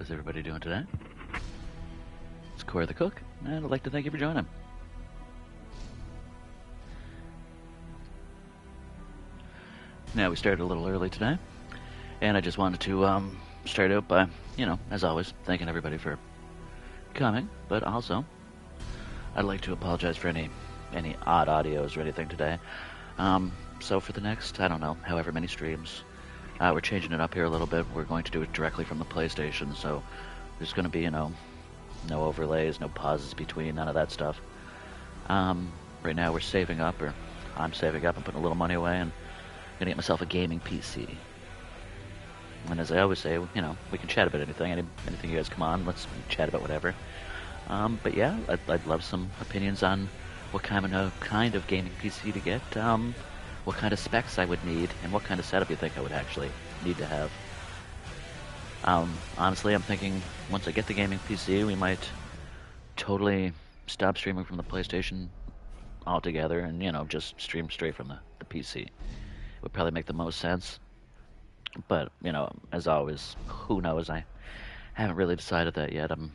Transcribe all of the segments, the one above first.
is everybody doing today? It's Cory the Cook, and I'd like to thank you for joining. Now, we started a little early today, and I just wanted to start out by, as always, thanking everybody for coming, but also I'd like to apologize for any odd audios or anything today. So for the next, I don't know, however many streams, we're changing it up here a little bit. We're going to do it directly from the PlayStation, so there's going to be, no overlays, no pauses between, none of that stuff. Right now we're saving up, or I'm saving up and putting a little money away, and I'm going to get myself a gaming PC. And as I always say, we can chat about anything. Anything you guys come on, let's chat about whatever. But yeah, I'd love some opinions on what kind of gaming PC to get, what kind of specs I would need, and what kind of setup you think I would actually need to have. Honestly, I'm thinking once I get the gaming PC, we might totally stop streaming from the PlayStation altogether and, just stream straight from the PC. It would probably make the most sense. But, as always, who knows? I haven't really decided that yet. I'm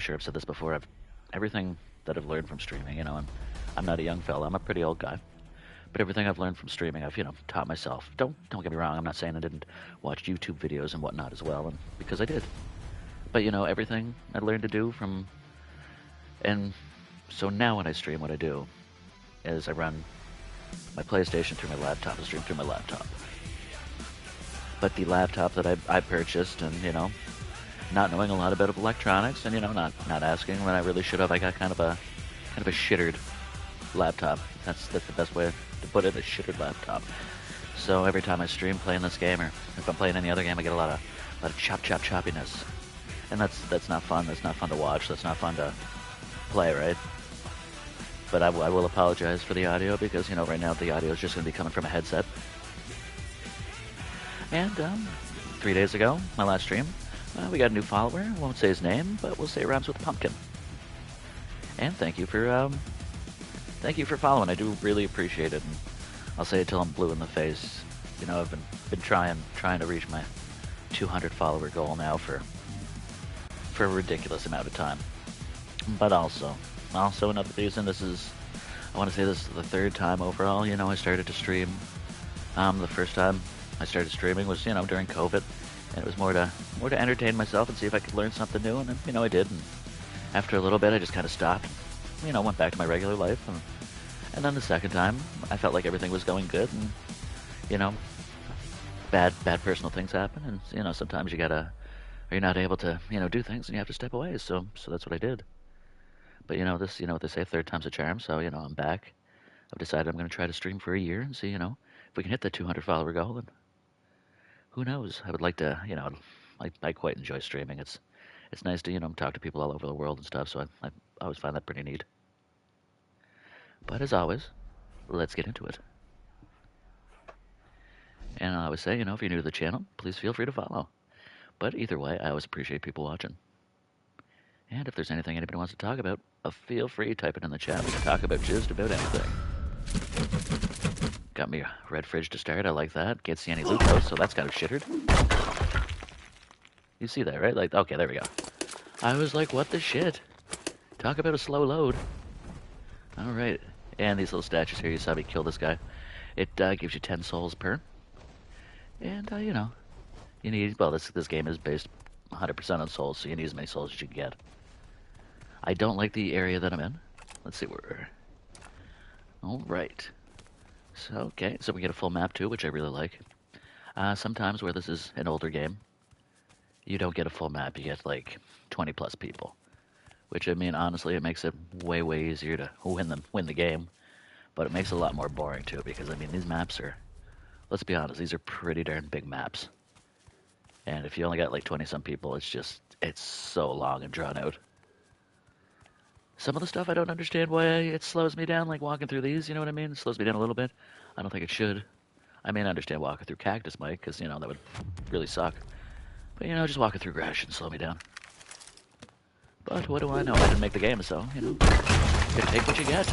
sure I've said this before, everything that I've learned from streaming, and I'm not a young fella, I'm a pretty old guy. But everything I've learned from streaming, I've, taught myself. Don't get me wrong, I'm not saying I didn't watch YouTube videos and whatnot as well, because I did. But, everything I learned to do and so now when I stream, what I do is I run my PlayStation through my laptop, I stream through my laptop. But the laptop that I purchased and, not knowing a lot about electronics and, not asking when I really should have, I got kind of a shittered laptop. That's the best way to put it, a shittered laptop. So every time I stream playing this game, or if I'm playing any other game, I get a lot of choppiness. And that's not fun. That's not fun to watch. That's not fun to play, right? But I will apologize for the audio because, right now the audio is just going to be coming from a headset. And 3 days ago, my last stream, we got a new follower. I won't say his name, but we'll say it rhymes with pumpkin. And thank you for following. I do really appreciate it. And I'll say it till I'm blue in the face. I've been trying to reach my 200 follower goal now for a ridiculous amount of time. But also another reason, I want to say this is the third time overall, I started to stream. The first time I started streaming was, during COVID, and it was more to entertain myself and see if I could learn something new, and then, I did. And after a little bit, I just kind of stopped, went back to my regular life, and then the second time, I felt like everything was going good, and, bad personal things happen, and, sometimes you're not able to, do things, and you have to step away, so that's what I did. But, this, what they say, third time's a charm, so, I'm back. I've decided I'm going to try to stream for a year and see, if we can hit that 200 follower goal, and who knows? I would like to, I quite enjoy streaming. It's nice to, talk to people all over the world and stuff, so I always find that pretty neat. But as always, let's get into it. And I always say, if you're new to the channel, please feel free to follow. But either way, I always appreciate people watching. And if there's anything anybody wants to talk about, feel free to type it in the chat. We can talk about just about anything. Got me a red fridge to start. I like that. Can't see any loot though, so that's kind of shittered. You see that, right? Like, okay, there we go. I was like, what the shit? Talk about a slow load. All right. And these little statues here, you saw me kill this guy. It gives you 10 souls per. And, you need, well, this game is based 100% on souls, so you need as many souls as you can get. I don't like the area that I'm in. Let's see where. All right. So we get a full map too, which I really like. Sometimes where this is an older game, you don't get a full map. You get like 20 plus people, which honestly, it makes it way easier to win the game. But it makes it a lot more boring too, because these maps are, let's be honest, these are pretty darn big maps. And if you only got like 20 some people, it's so long and drawn out. Some of the stuff I don't understand why it slows me down, like walking through these, you know what I mean? It slows me down a little bit. I don't think it should. I understand walking through cactus might, because, that would really suck. But, just walking through grass shouldn't slow me down. But what do I know? I didn't make the game, so, gotta take what you get.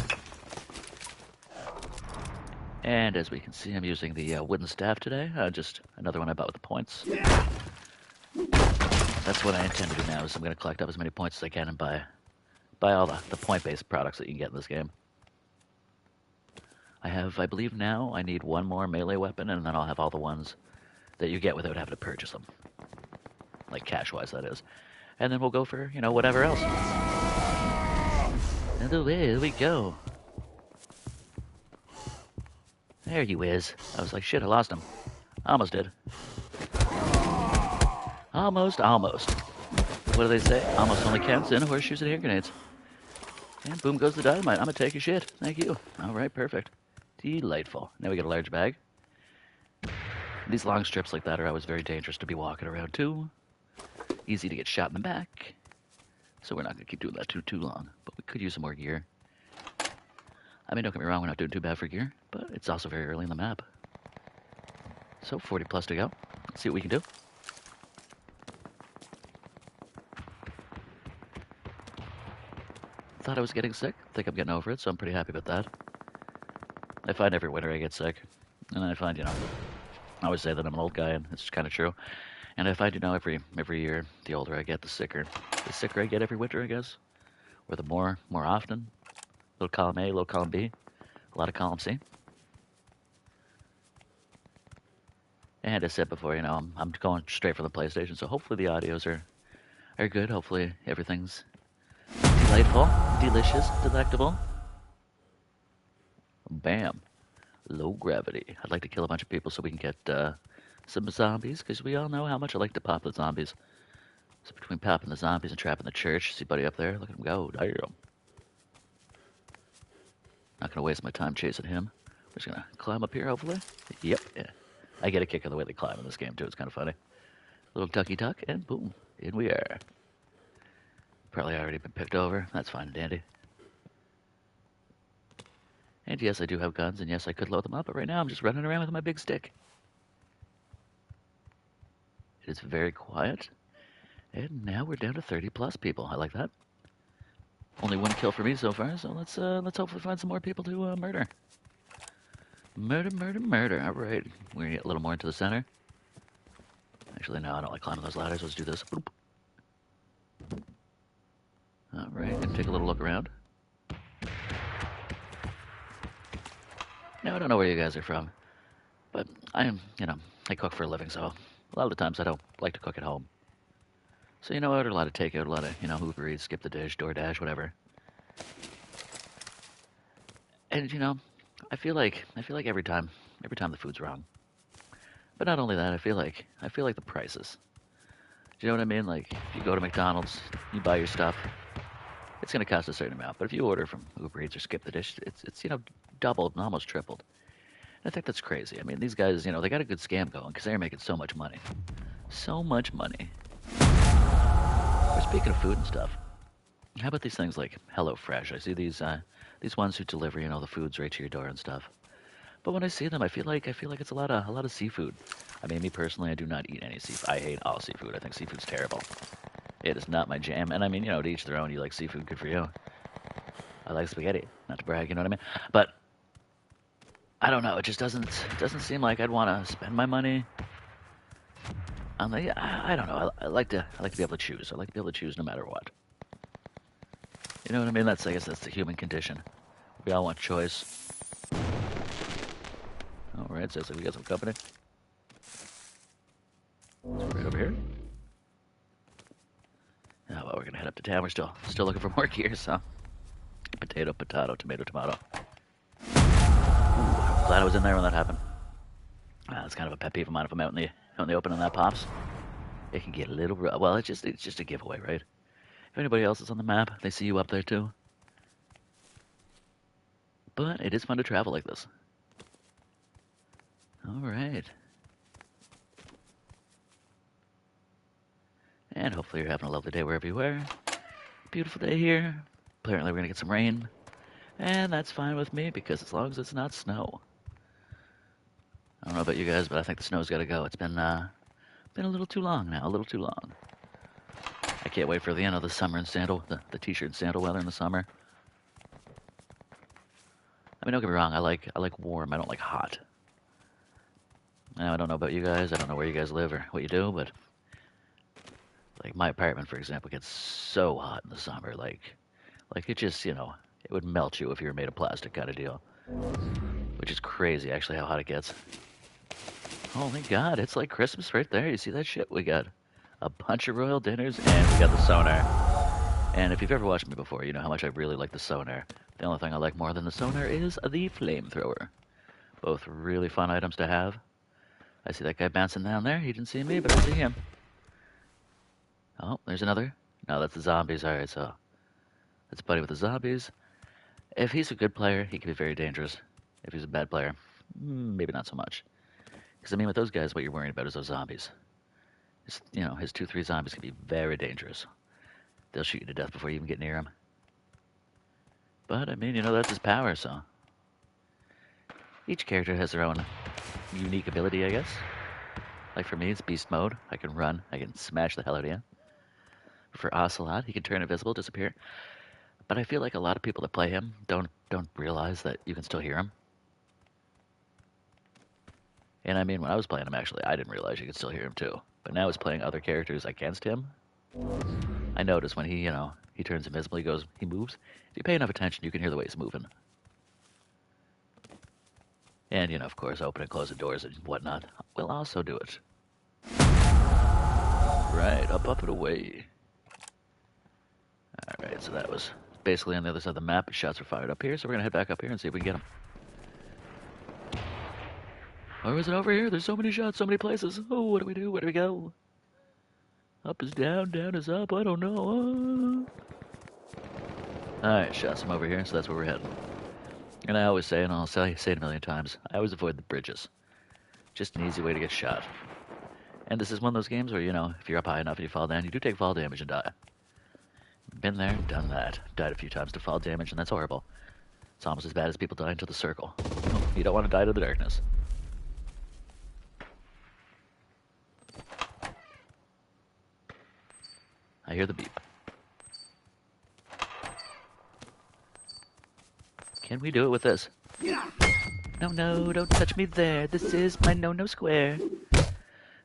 And as we can see, I'm using the wooden staff today. Just another one I bought with the points. That's what I intend to do now, is I'm going to collect up as many points as I can and buy all the point-based products that you can get in this game. I believe now, I need one more melee weapon, and then I'll have all the ones that you get without having to purchase them. Like cash-wise, that is. And then we'll go for, whatever else. And away we go. There you is. I was like, shit, I lost him. Almost did. Almost. What do they say? Almost only counts in horseshoes and hand grenades. And boom goes the dynamite. I'm gonna take your shit. Thank you. Alright, perfect. Delightful. Now we get a large bag. These long strips like that are always very dangerous to be walking around too. Easy to get shot in the back. So we're not gonna keep doing that too long. But we could use some more gear. I mean, don't get me wrong, we're not doing too bad for gear, but it's also very early in the map. So 40 plus to go. Let's see what we can do. Thought I was getting sick. Think I'm getting over it, so I'm pretty happy about that. I find every winter I get sick. And I find, I always say that I'm an old guy, and it's kind of true. And I find, every year, the older I get, the sicker I get every winter, I guess. Or the more often. Little column A, little column B, a lot of column C. And I said before, I'm going straight from the PlayStation, so hopefully the audios are good. Hopefully everything's delightful, delicious, delectable. Bam. Low gravity. I'd like to kill a bunch of people so we can get some zombies, because we all know how much I like to pop the zombies. So between popping the zombies and trapping the church, see buddy up there? Look at him go. Damn. Not going to waste my time chasing him. We're just going to climb up here, hopefully. Yep. Yeah. I get a kick of the way they climb in this game, too. It's kind of funny. Little ducky duck, and boom. In we are. Probably already been picked over. That's fine and dandy. And yes, I do have guns, and yes, I could load them up, but right now I'm just running around with my big stick. It is very quiet. And now we're down to 30 plus people. I like that. Only one kill for me so far, so let's hopefully find some more people to murder. Murder. All right, we're gonna get a little more into the center. Actually, no, I don't like climbing those ladders. Let's do this. Boop. All right, gonna take a little look around. Now I don't know where you guys are from, but I cook for a living, so a lot of the times I don't like to cook at home. So I order a lot of takeout, a lot of Uber Eats, Skip the Dish, DoorDash, whatever. And I feel like every time the food's wrong. But not only that, I feel like the prices. Do you know what I mean? Like if you go to McDonald's, you buy your stuff, it's gonna cost a certain amount. But if you order from Uber Eats or Skip the Dish, it's doubled and almost tripled. And I think that's crazy. I mean, these guys, they got a good scam going because they're making so much money. So much money. Speaking of food and stuff, how about these things like HelloFresh? I see these ones who deliver, the foods right to your door and stuff. But when I see them, I feel like it's a lot of seafood. I mean, me personally, I do not eat any seafood. I hate all seafood. I think seafood's terrible. It is not my jam. And I mean, to each their own. You like seafood, good for you. I like spaghetti, not to brag, you know what I mean? But I don't know. It just doesn't seem like I'd want to spend my money. I don't know. I like to be able to choose. I like to be able to choose no matter what. You know what I mean? I guess that's the human condition. We all want choice. All right, so we got some company. Right over here. Oh, well, we're gonna head up to town. We're still looking for more gear, so potato, tomato. Ooh, I'm glad I was in there when that happened. That's kind of a pet peeve of mine if I'm out in the open and that pops. It can get a little rough. Well, it's just a giveaway, right? If anybody else is on the map, they see you up there too. But it is fun to travel like this. All right. And hopefully you're having a lovely day wherever you are. Beautiful day here. Apparently we're going to get some rain. And that's fine with me because as long as it's not snow. I don't know about you guys, but I think the snow's got to go. It's been a little too long now, a little too long. I can't wait for the summer and sandal, the t-shirt and sandal weather in the summer. I mean, don't get me wrong, I like warm, I don't like hot. Now, I don't know about you guys, I don't know where you guys live or what you do, but Like my apartment, for example, gets so hot in the summer. Like it just, it would melt you if you were made of plastic kind of deal. Which is crazy, actually, how hot it gets. Holy God, it's like Christmas right there. You see that shit? We got a bunch of royal dinners, and we got the sonar. And if you've ever watched me before, you know how much I really like the sonar. The only thing I like more than the sonar is the flamethrower. Both really fun items to have. I see that guy bouncing down there. He didn't see me, but I see him. Oh, there's another. No, that's the zombies. Alright, so that's Buddy with the zombies. If he's a good player, he can be very dangerous. If he's a bad player, maybe not so much. Because, I mean, with those guys, what you're worrying about is those zombies. His 2-3 zombies can be very dangerous. They'll shoot you to death before you even get near them. But, I mean, that's his power, so. Each character has their own unique ability, I guess. Like for me, it's beast mode. I can run. I can smash the hell out of you. For Ocelot, he can turn invisible, disappear. But I feel like a lot of people that play him don't realize that you can still hear him. And I mean, when I was playing him, actually, I didn't realize you could still hear him too. But now as playing other characters against him, I notice when he turns invisible, he moves. If you pay enough attention, you can hear the way he's moving. And, of course, open and close the doors and whatnot will also do it. Right, up and away. Alright, so that was basically on the other side of the map. Shots were fired up here, so we're going to head back up here and see if we can get them. Or is it over here? There's so many shots, so many places. Oh, what do we do? Where do we go? Up is down, down is up. I don't know. Alright, shots from over here, so that's where we're heading. And I always say, and I'll say it a million times, I always avoid the bridges. Just an easy way to get shot. And this is one of those games where, if you're up high enough and you fall down, you do take fall damage and die. Been there, done that. Died a few times to fall damage, and that's horrible. It's almost as bad as people dying to the circle. You don't want to die to the darkness. I hear the beep. Can we do it with this? No, don't touch me there. This is my no square.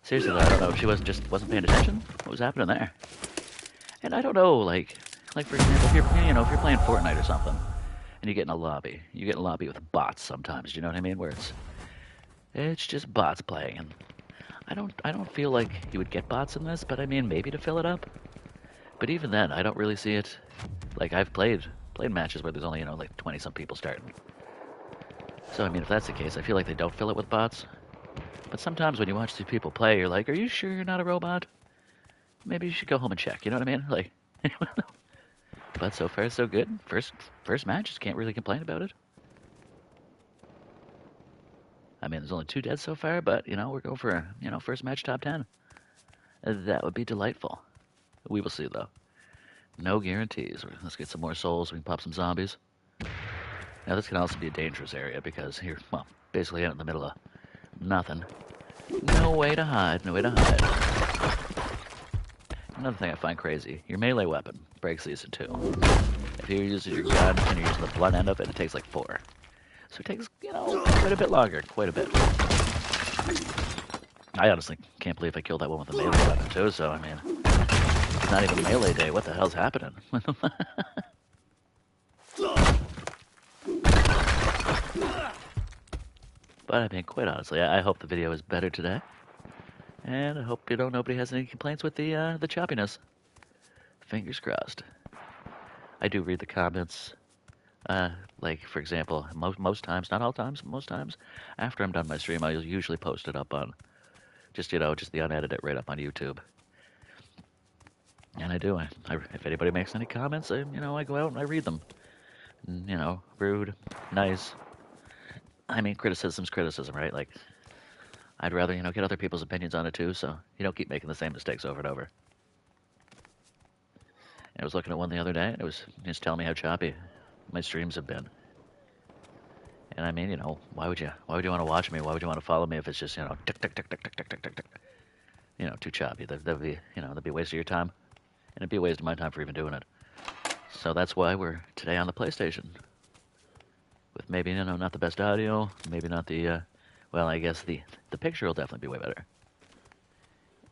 Seriously, though, I don't know if she wasn't paying attention. What was happening there? And I don't know, like for example, if you're playing Fortnite or something, and you get in a lobby with bots sometimes. Do you know what I mean? Where it's just bots playing, and I don't feel like you would get bots in this, but I mean maybe to fill it up. But even then, I don't really see it. Like I've played matches where there's only 20 some people starting. So I mean, if that's the case, I feel like they don't fill it with bots. But sometimes when you watch these people play, you're like, are you sure you're not a robot? Maybe you should go home and check. You know what I mean? Like, but so far so good. First match, just can't really complain about it. I mean, there's only 2 dead so far, but we're going for first match top 10. That would be delightful. We will see though. No guarantees. Let's get some more souls so we can pop some zombies. Now this can also be a dangerous area because you're basically out in the middle of nothing. No way to hide. No way to hide. Another thing I find crazy, your melee weapon breaks these in 2. If you're using your gun and you're using the blunt end of it, it takes like 4. So it takes, quite a bit longer, quite a bit. I honestly can't believe I killed that one with a melee weapon too, so I mean, it's not even melee day, what the hell's happening? But I mean, quite honestly, I hope the video is better today. And I hope nobody has any complaints with the choppiness. Fingers crossed. I do read the comments. Like for example, most times, not all times, most times, after I'm done my stream, I'll usually post it up on just the unedited right up on YouTube. And I do. If anybody makes any comments, I go out and I read them. Rude, nice. I mean, criticism's criticism, right? Like, I'd rather, get other people's opinions on it too, so you don't keep making the same mistakes over and over. And I was looking at one the other day, and it was just telling me how choppy my streams have been. And I mean, why would you want to watch me? Why would you want to follow me if it's just, tick, tick, tick, tick, tick, tick, tick, tick, tick, too choppy? That'd be, that'd be a waste of your time. And it'd be a waste of my time for even doing it. So that's why we're today on the PlayStation. With maybe, not the best audio, maybe not the, well, I guess the picture will definitely be way better.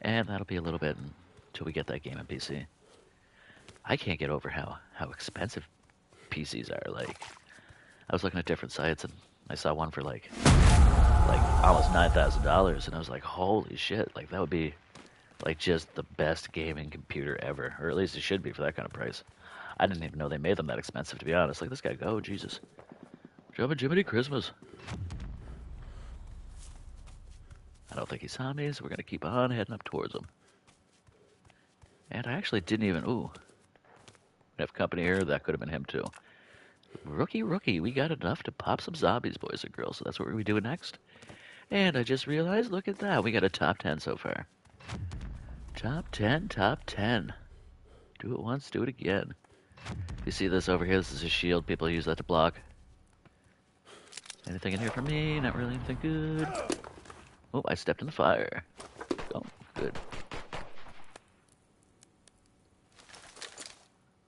And that'll be a little bit in till we get that game on PC. I can't get over how expensive PCs are. Like, I was looking at different sites and I saw one for like almost $9,000, and I was like, holy shit! Like that would be like just the best gaming computer ever, or at least it should be for that kind of price. I didn't even know they made them that expensive, to be honest. Like this guy, oh Jesus, Jiminy Christmas. I don't think he saw me, so we're gonna keep on heading up towards him. And I actually didn't even. Ooh, we have company here. That could have been him too. Rookie, we got enough to pop some zombies, boys and girls. So that's what we're doing next. And I just realized, look at that. We got a top 10 so far. Top 10, top 10. Do it once, do it again. You see this over here? This is a shield. People use that to block. Anything in here for me? Not really anything good. Oh, I stepped in the fire. Oh, good.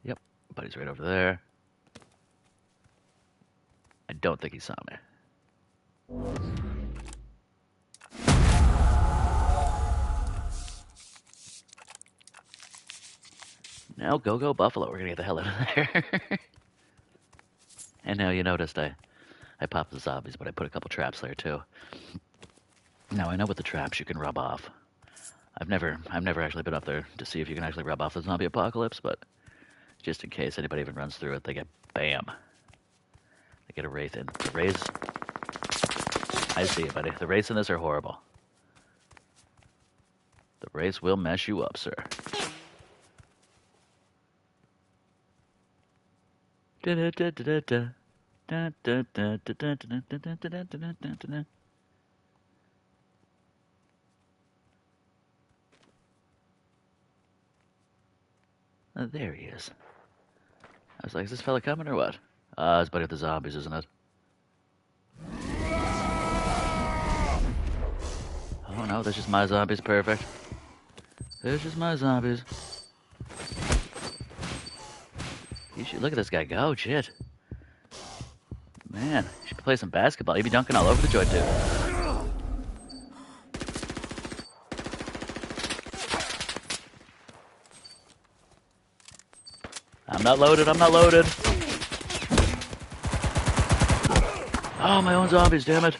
Yep, buddy's right over there. I don't think he saw me. Now go Buffalo. We're gonna get the hell out of there. And now you noticed I popped the zombies, but I put a couple traps there too. Now I know with the traps you can rub off. I've never actually been up there to see if you can actually rub off the zombie apocalypse, but just in case anybody even runs through it, they get bam. They get a wraith in. The wraiths, I see it, buddy. The wraiths in this are horrible. The wraiths will mess you up, sir. There he is. I was like, is this fella coming or what? His buddy with the zombies, isn't it? Oh no, that's just my zombies. Perfect. There's just my zombies. You should look at this guy go. Shit. Man, you should play some basketball. He'd be dunking all over the joint, dude. I'm not loaded. Oh, my own zombies, damn it.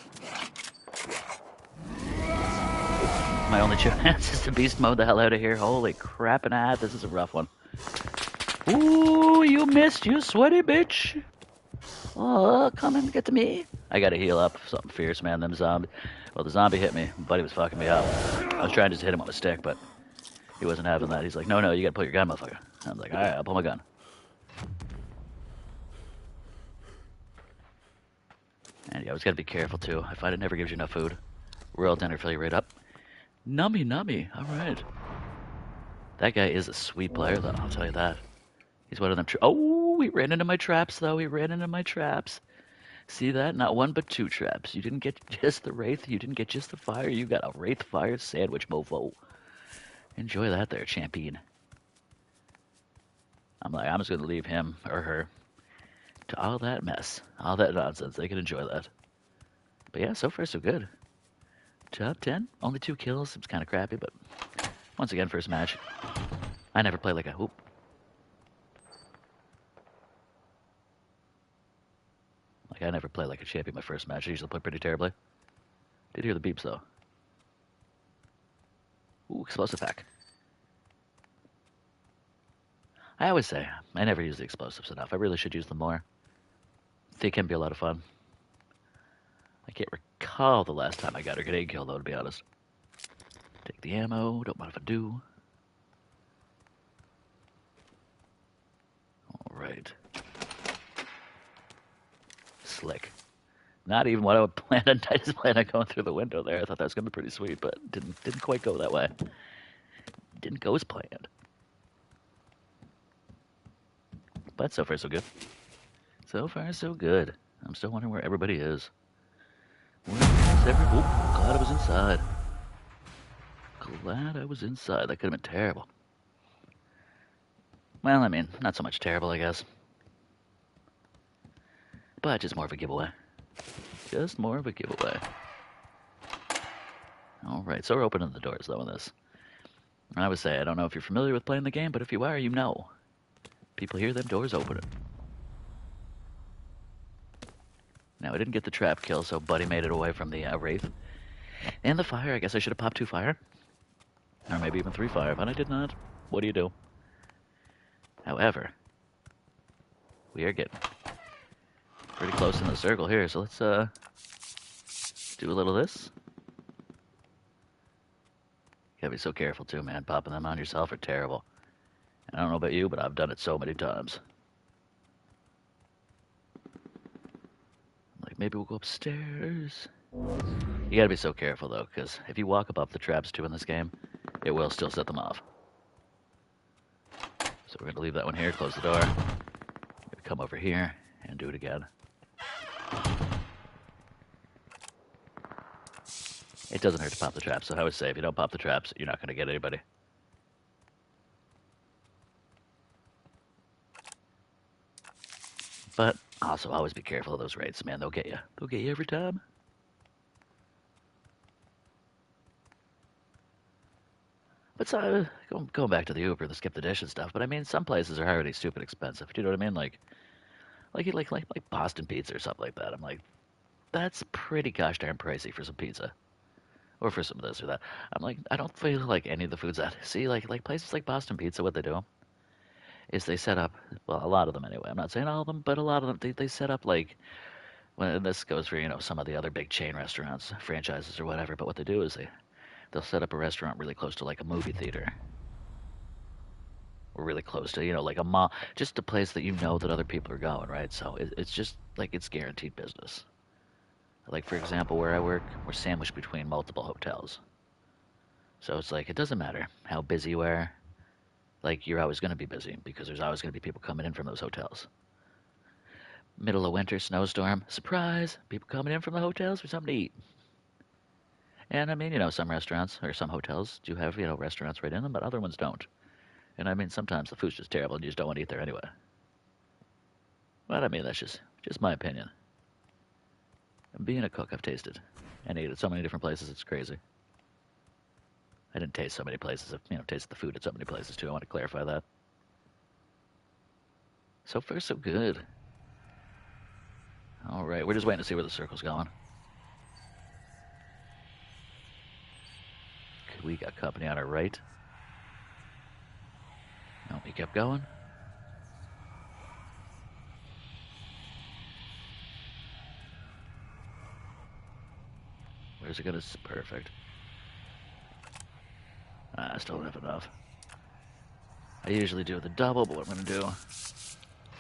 My only chance is to beast mode the hell out of here. Holy crap and ah, this is a rough one. Ooh, you missed, you sweaty bitch. Oh, come and get to me. I gotta heal up. Something fierce, man. Them zombie. Well, the zombie hit me. Buddy was fucking me up. I was trying to just hit him with a stick, but he wasn't having that. He's like, no, you gotta pull your gun, motherfucker. I was like, alright, I'll pull my gun. And you always gotta be careful, too. I find it never gives you enough food. Royal dinner fill you right up. Nummy. Alright. That guy is a sweet player, though. I'll tell you that. He's one of them. Oh, he ran into my traps, though. See that? Not one, but two traps. You didn't get just the wraith. You didn't get just the fire. You got a wraith fire sandwich, mofo. Enjoy that there, champion. I'm just going to leave him or her to all that mess. All that nonsense. They can enjoy that. But yeah, so far so good. Top 10. Only 2 kills. Seems kind of crappy, but once again, first match. I never play like a hoop. I never play like a champion my first match. I usually play pretty terribly. Did hear the beeps, though. Ooh, explosive pack. I always say, I never use the explosives enough. I really should use them more. They can be a lot of fun. I can't recall the last time I got a grenade kill, though, to be honest. Take the ammo. Don't mind if I do. Alright. Slick. Not even what I would plan on. I just planned on going through the window there. I thought that was going to be pretty sweet, but didn't quite go that way. Didn't go as planned. But so far, so good. So far, so good. I'm still wondering where everybody is. Where is everybody? Oh, glad I was inside. Glad I was inside. That could have been terrible. Well, I mean, not so much terrible, I guess. But just more of a giveaway. Just more of a giveaway. Alright, so we're opening the doors, though, in this. I would say, I don't know if you're familiar with playing the game, but if you are, you know. People hear them doors opening. Now, I didn't get the trap kill, so Buddy made it away from the Wraith. And the fire, I guess I should have popped 2 fire. Or maybe even 3 fire, but I did not. What do you do? However, we are getting pretty close in the circle here, so let's do a little of this. You gotta be so careful too, man. Popping them on yourself are terrible. And I don't know about you, but I've done it so many times. Like, maybe we'll go upstairs. You gotta be so careful though, because if you walk above the traps too in this game, it will still set them off. So we're gonna leave that one here, close the door. We're gonna come over here and do it again. It doesn't hurt to pop the traps, so I would say if you don't pop the traps, you're not gonna get anybody. But also always be careful of those raids, man. They'll get you. They'll get you every time. But so, going back to the Uber, the skip the dish and stuff. But I mean, some places are already stupid expensive. Do you know what I mean? Like Boston pizza or something like that. I'm like, that's pretty gosh darn pricey for some pizza, or for some of this or that. I'm like, I don't feel like any of the foods that see like places like Boston Pizza. What they do is they set up, well, a lot of them anyway. I'm not saying all of them, but a lot of them they set up like. When this goes for some of the other big chain restaurants, franchises or whatever. But what they do is they'll set up a restaurant really close to like a movie theater. Or really close to, like a mall. Just a place that you know that other people are going, right? So it's just like it's guaranteed business. Like, for example, where I work, we're sandwiched between multiple hotels. So it's like, it doesn't matter how busy you are. Like, you're always going to be busy because there's always going to be people coming in from those hotels. Middle of winter, snowstorm, surprise! People coming in from the hotels for something to eat. And I mean, some restaurants or some hotels do have, restaurants right in them, but other ones don't. And I mean, sometimes the food's just terrible and you just don't want to eat there anyway. But I mean, that's just my opinion. And being a cook, I've tasted and ate at so many different places, it's crazy. I didn't taste so many places. I've, tasted the food at so many places too. I want to clarify that. So far, so good. All right, we're just waiting to see where the circle's going. We got company on our right. No, he kept going. Where's it gonna? Perfect. I still don't have enough. I usually do the double, but what I'm gonna do,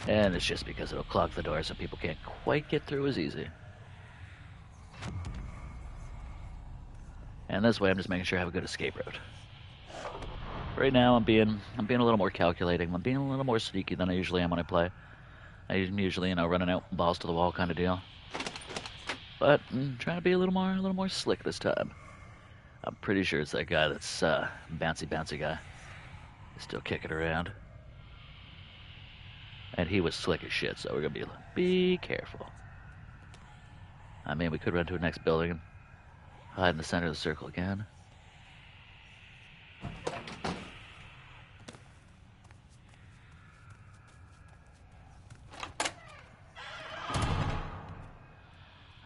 and it's just because it'll clog the door so people can't quite get through as easy. And this way, I'm just making sure I have a good escape route. Right now, I'm being a little more calculating. I'm being a little more sneaky than I usually am when I play. I'm usually, running out balls to the wall kind of deal. But I'm trying to be a little more slick this time. I'm pretty sure it's that guy that's bouncy guy. He's still kicking around. And he was slick as shit, so we're gonna be careful. I mean, we could run to the next building and hide in the center of the circle again.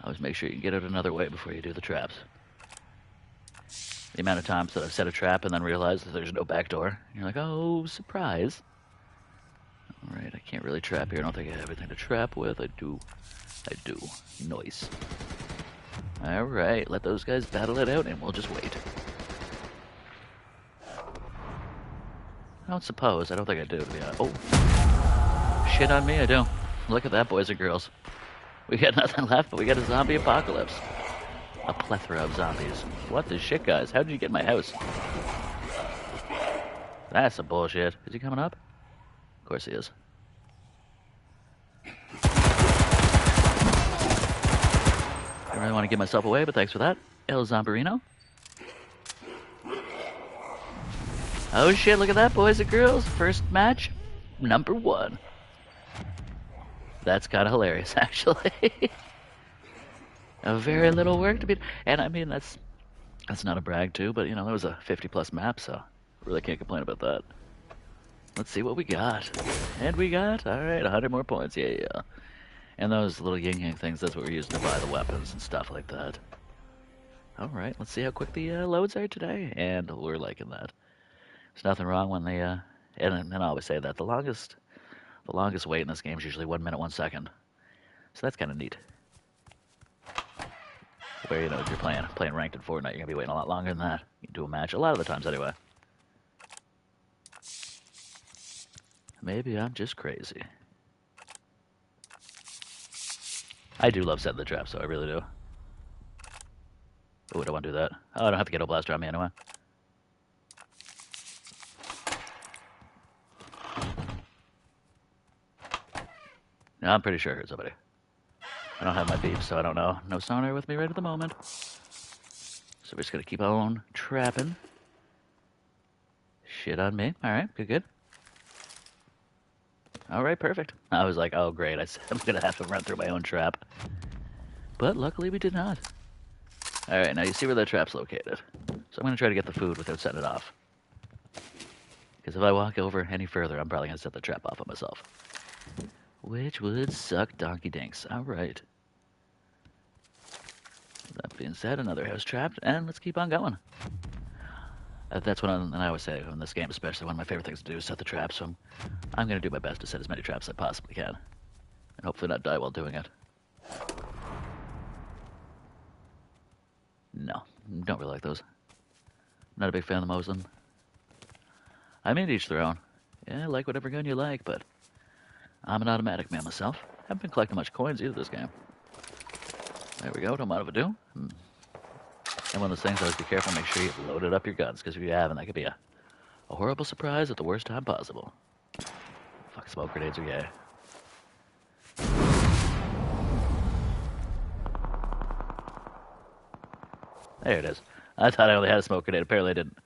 Always make sure you can get out another way before you do the traps. The amount of times that I've set a trap and then realized that there's no back door. You're like, oh, surprise. Alright, I can't really trap here. I don't think I have everything to trap with. I do. Nice. Alright, let those guys battle it out and we'll just wait. I don't suppose. I don't think I do, to be honest. Oh. Shit on me, I do. Look at that, boys and girls. We got nothing left, but we got a zombie apocalypse. A plethora of zombies. What the shit, guys? How did you get in my house? That's some bullshit. Is he coming up? Of course he is. I really want to give myself away, but thanks for that. El Zomberino. Oh shit, look at that, boys and girls. First match, number 1. That's kind of hilarious, actually. A very little work to be... And I mean, that's not a brag, too, but, that was a 50-plus map, so Really can't complain about that. Let's see what we got. And we got, alright, 100 more points. Yeah. And those little yin-yang things, that's what we're using to buy the weapons and stuff like that. Alright, let's see how quick the loads are today. And we're liking that. There's nothing wrong when they, and I always say that, the longest wait in this game is usually 1 minute, 1 second. So that's kind of neat. Where, you know, if you're playing ranked in Fortnite, you're going to be waiting a lot longer than that. You do a match, a lot of the times anyway. Maybe I'm just crazy. I do love setting the traps, though, I really do. Oh, I don't want to do that. Oh, I don't have to get a blaster on me anyway. No, I'm pretty sure I heard somebody. I don't have my beep, so I don't know. No sonar with me right at the moment. So we're just going to keep on trapping. Shit on me. Alright, good. Alright, perfect. I was like, oh great, I'm going to have to run through my own trap. But luckily we did not. Alright, now you see where the trap's located. So I'm going to try to get the food without setting it off. Because if I walk over any further, I'm probably going to set the trap off on myself. Which would suck donkey dinks. Alright. That being said, another house trapped, and let's keep on going. That's what I always say in this game, especially one of my favorite things to do is set the traps. So I'm going to do my best to set as many traps as I possibly can, and hopefully not die while doing it. No, don't really like those. Not a big fan of the Moslem. I mean, each their own. Yeah, like whatever gun you like, but I'm an automatic man myself. Haven't been collecting much coins either this game. There we go, don't mind if I do. And one of those things, always be careful, make sure you've loaded up your guns, because if you haven't, that could be a horrible surprise at the worst time possible. Fuck, smoke grenades are gay. There it is. I thought I only had a smoke grenade, apparently I didn't.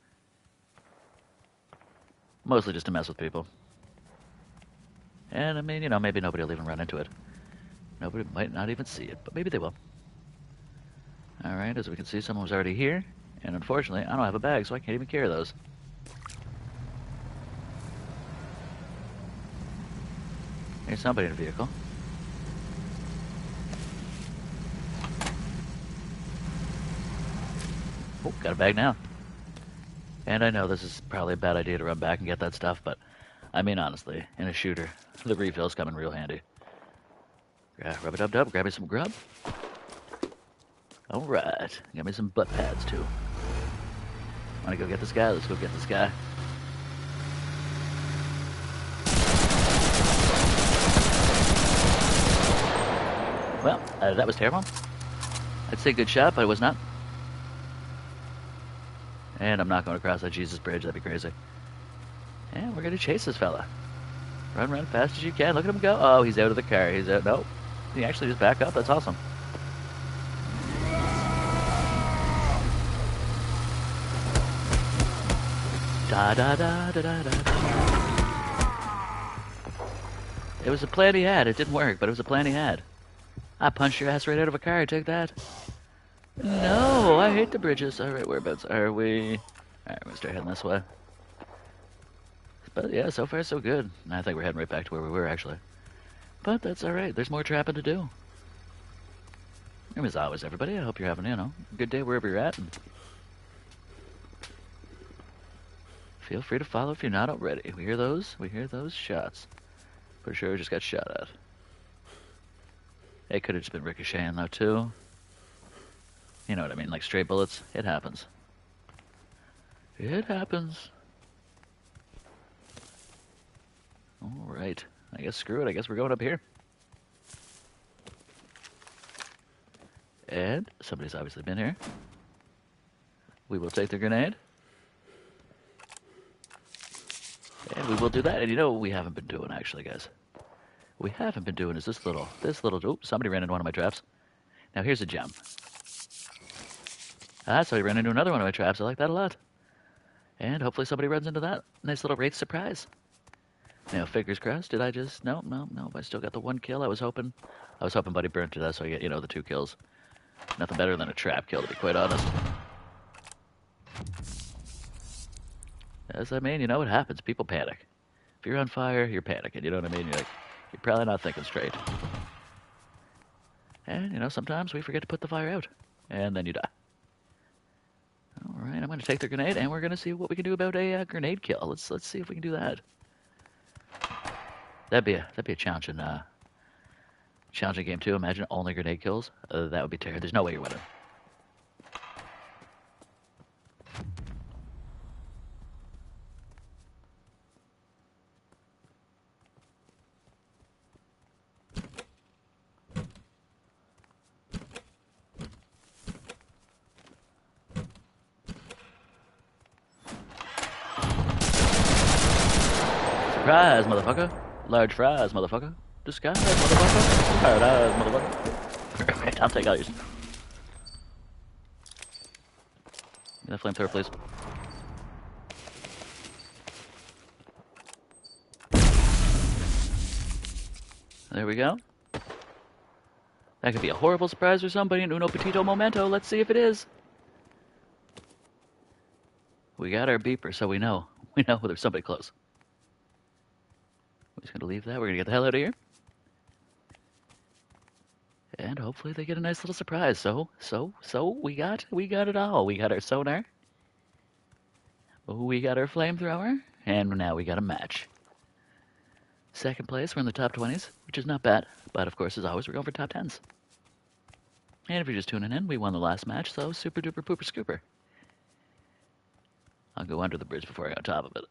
Mostly just to mess with people. And I mean, you know, maybe nobody will even run into it. Nobody might not even see it, but maybe they will. Alright, as we can see, someone was already here. And unfortunately, I don't have a bag, so I can't even carry those. There's somebody in a vehicle. Oh, got a bag now. And I know this is probably a bad idea to run back and get that stuff, but I mean, honestly, in a shooter, the refills come in real handy. Yeah, rub-a-dub-dub, grab me some grub. Alright, got me some butt pads too. Wanna go get this guy? Let's go get this guy. Well, that was terrible. I'd say good shot, but it was not. And I'm not going across that Jesus bridge, that'd be crazy. And we're gonna chase this fella. Run fast as you can. Look at him go. Oh, he's out of the car. He's out. Nope. He actually just back up. That's awesome. Da da da da da da. It was a plan he had. It didn't work, but it was a plan he had. I punched your ass right out of a car. Take that. No, I hate the bridges. Alright, whereabouts are we? Alright, we're gonna start heading this way. But yeah, so far so good. I think we're heading right back to where we were, actually. But that's alright. There's more trapping to do. And as always, everybody, I hope you're having, you know, a good day wherever you're at. And feel free to follow if you're not already. We hear those shots. Pretty sure we just got shot at. It could have just been ricocheting, though, too. You know what I mean, like straight bullets. It happens. It happens. Alright. I guess screw it. I guess we're going up here. And somebody's obviously been here. We will take the grenade. And we will do that. And you know what we haven't been doing, actually, guys? What we haven't been doing is this little, oops, somebody ran into one of my traps. Now here's a gem. Ah, so he ran into another one of my traps. I like that a lot. And hopefully somebody runs into that. Nice little Wraith surprise. Now, fingers crossed. Did I just... No. I still got the one kill. I was hoping Buddy burned to that so I get, you know, the 2 kills. Nothing better than a trap kill, to be quite honest. As I mean, you know what happens. People panic. If you're on fire, you're panicking. You know what I mean? You're probably not thinking straight. And, you know, sometimes we forget to put the fire out. And then you die. Alright, I'm going to take the grenade, and we're going to see what we can do about a grenade kill. Let's see if we can do that. That'd be a challenging game, too. Imagine only grenade kills. That would be terrible. There's no way you're winning. Surprise, motherfucker. Large fries, motherfucker. Disguise, motherfucker. Paradise, motherfucker. Perfect, I'll take all yours. Give me that flamethrower, please. There we go. That could be a horrible surprise for somebody in Uno Petito Momento. Let's see if it is. We got our beeper, so we know. We know there's somebody close. We're just going to leave that. We're going to get the hell out of here. And hopefully they get a nice little surprise. So we got it all. We got our sonar. We got our flamethrower. And now we got a match. Second place, we're in the top 20s, which is not bad. But of course, as always, we're going for top 10s. And if you're just tuning in, we won the last match, so super duper pooper scooper. I'll go under the bridge before I go on top of it.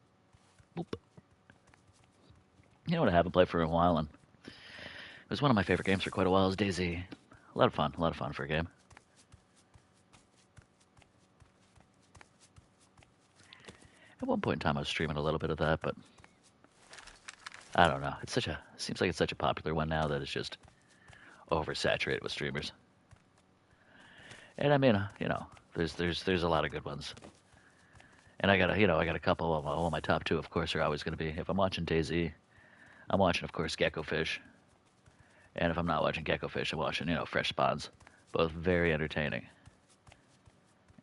Boop. You know what I haven't played for a while, and it was one of my favorite games for quite a while, is DayZ. A lot of fun for a game. At one point in time I was streaming a little bit of that, but I don't know. Seems like it's such a popular one now that it's just oversaturated with streamers. And I mean, you know, there's a lot of good ones. And I got a couple of all my top 2, of course, are always going to be, if I'm watching DayZ, I'm watching, of course, Gecko Fish. And if I'm not watching Gecko Fish, I'm watching, you know, Fresh Spawns. Both very entertaining.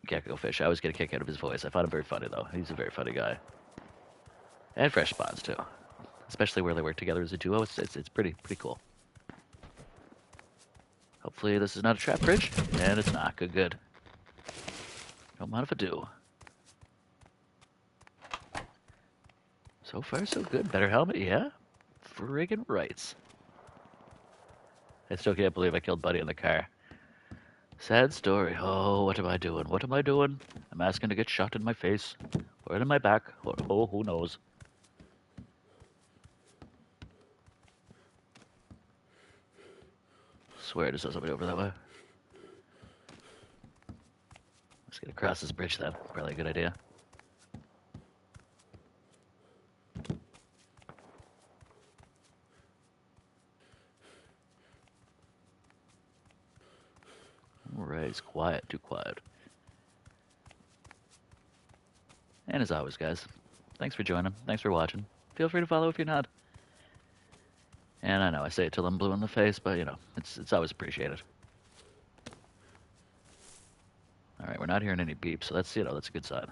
Gecko Fish, I always get a kick out of his voice. I find him very funny, though. He's a very funny guy. And Fresh Spawns, too. Especially where they work together as a duo. It's pretty cool. Hopefully this is not a trap bridge. And it's not. Good. Don't mind if I do. So far, so good. Better helmet, yeah. Friggin' rights. I still can't believe I killed Buddy in the car. Sad story. Oh, what am I doing? What am I doing? I'm asking to get shot in my face. Or in my back. Or, oh, who knows? Swear to saw somebody over that way. Let's get across this bridge then. Probably a good idea. Alright, it's quiet, too quiet. And as always, guys, thanks for joining. Thanks for watching. Feel free to follow if you're not. And I know I say it till I'm blue in the face, but you know, it's always appreciated. Alright, we're not hearing any beeps, so that's, you know, that's a good sign.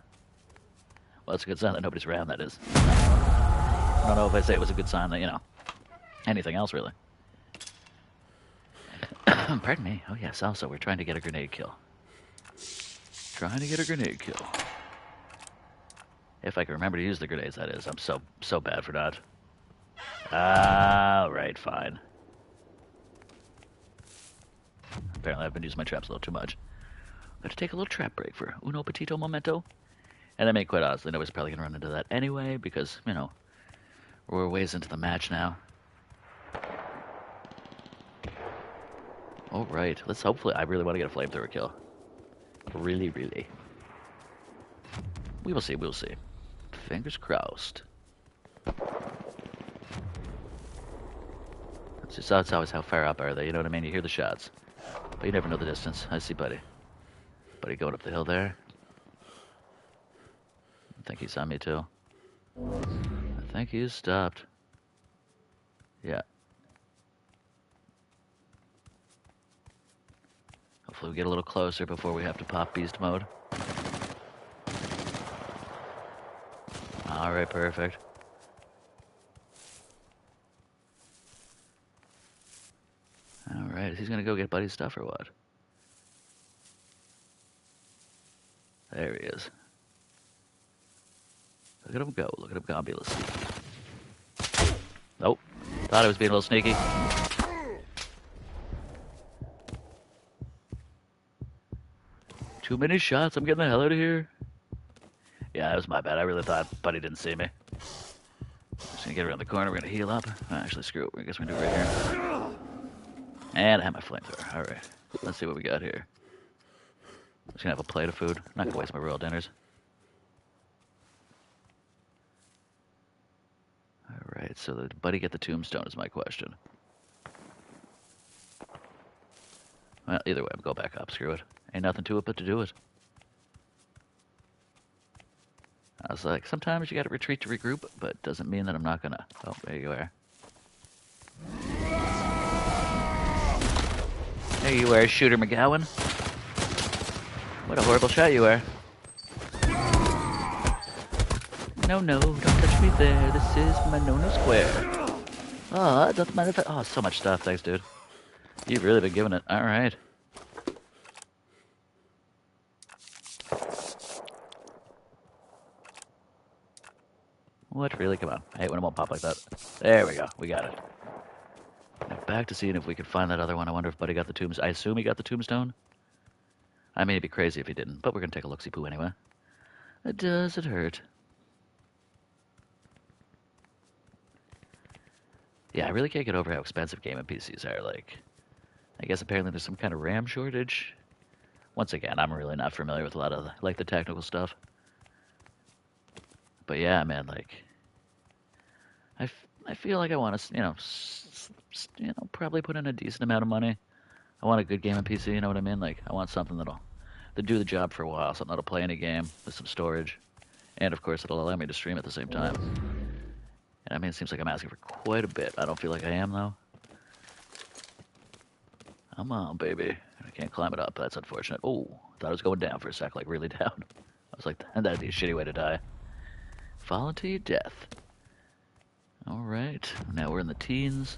Well, it's a good sign that nobody's around, that is. I don't know if I say it was a good sign that, you know, anything else, really. Pardon me. Oh, yes, also, we're trying to get a grenade kill. Trying to get a grenade kill. If I can remember to use the grenades, that is. I'm so bad for that. Right, fine. Apparently I've been using my traps a little too much. I'm going to take a little trap break for Uno Petito Momento. And I mean, quite honestly, nobody's probably going to run into that anyway, because, you know, we're ways into the match now. Alright, let's hopefully, I really want to get a flamethrower kill. Really. We will see, we'll see. Fingers crossed. It's always how far up are they, you know what I mean? You hear the shots, but you never know the distance. I see Buddy. Buddy going up the hill there. I think he saw me too. I think he's stopped. Yeah. Hopefully we get a little closer before we have to pop beast mode. Alright, perfect. Alright, he's gonna go get Buddy's stuff or what? There he is. Look at him go. Look at him go. Be a little sneaky. Nope. Thought I was being a little sneaky. Too many shots. I'm getting the hell out of here. Yeah, that was my bad. I really thought Buddy didn't see me. Just gonna get around the corner. We're gonna heal up. Actually, screw it. I guess we're gonna do it right here. And I have my flamethrower. Alright. Let's see what we got here. I'm just gonna have a plate of food. I'm not gonna waste my royal dinners. Alright, so did Buddy get the tombstone is my question. Well, either way, I'm going back up. Screw it. Ain't nothing to it but to do it. I was like, sometimes you gotta retreat to regroup, but doesn't mean that I'm not gonna. Oh, there you are. There you are, Shooter McGowan. What a horrible shot you are. No, don't touch me there. This is my no-no square. Oh, it doesn't matter if oh, so much stuff. Thanks, dude. You've really been giving it. Alright. What? Really? Come on. I hate when it won't pop like that. There we go. We got it. Now back to seeing if we could find that other one. I wonder if Buddy got the tombstone. I assume he got the tombstone. I mean, it'd be crazy if he didn't, but we're going to take a look-see-poo anyway. Does it hurt? Yeah, I really can't get over how expensive gaming PCs are. Like, I guess apparently there's some kind of RAM shortage. Once again, I'm really not familiar with a lot of, like, the technical stuff. But yeah, man, like, I feel like I want to, probably put in a decent amount of money. I want a good gaming PC, you know what I mean? Like, I want something that'll do the job for a while, something that'll play any game with some storage. And, of course, it'll allow me to stream at the same time. And I mean, it seems like I'm asking for quite a bit. I don't feel like I am, though. Come on, baby. I can't climb it up. That's unfortunate. Oh, thought I was going down for a sec, like really down. I was like, that'd be a shitty way to die. Falling to your death. Alright, now we're in the teens.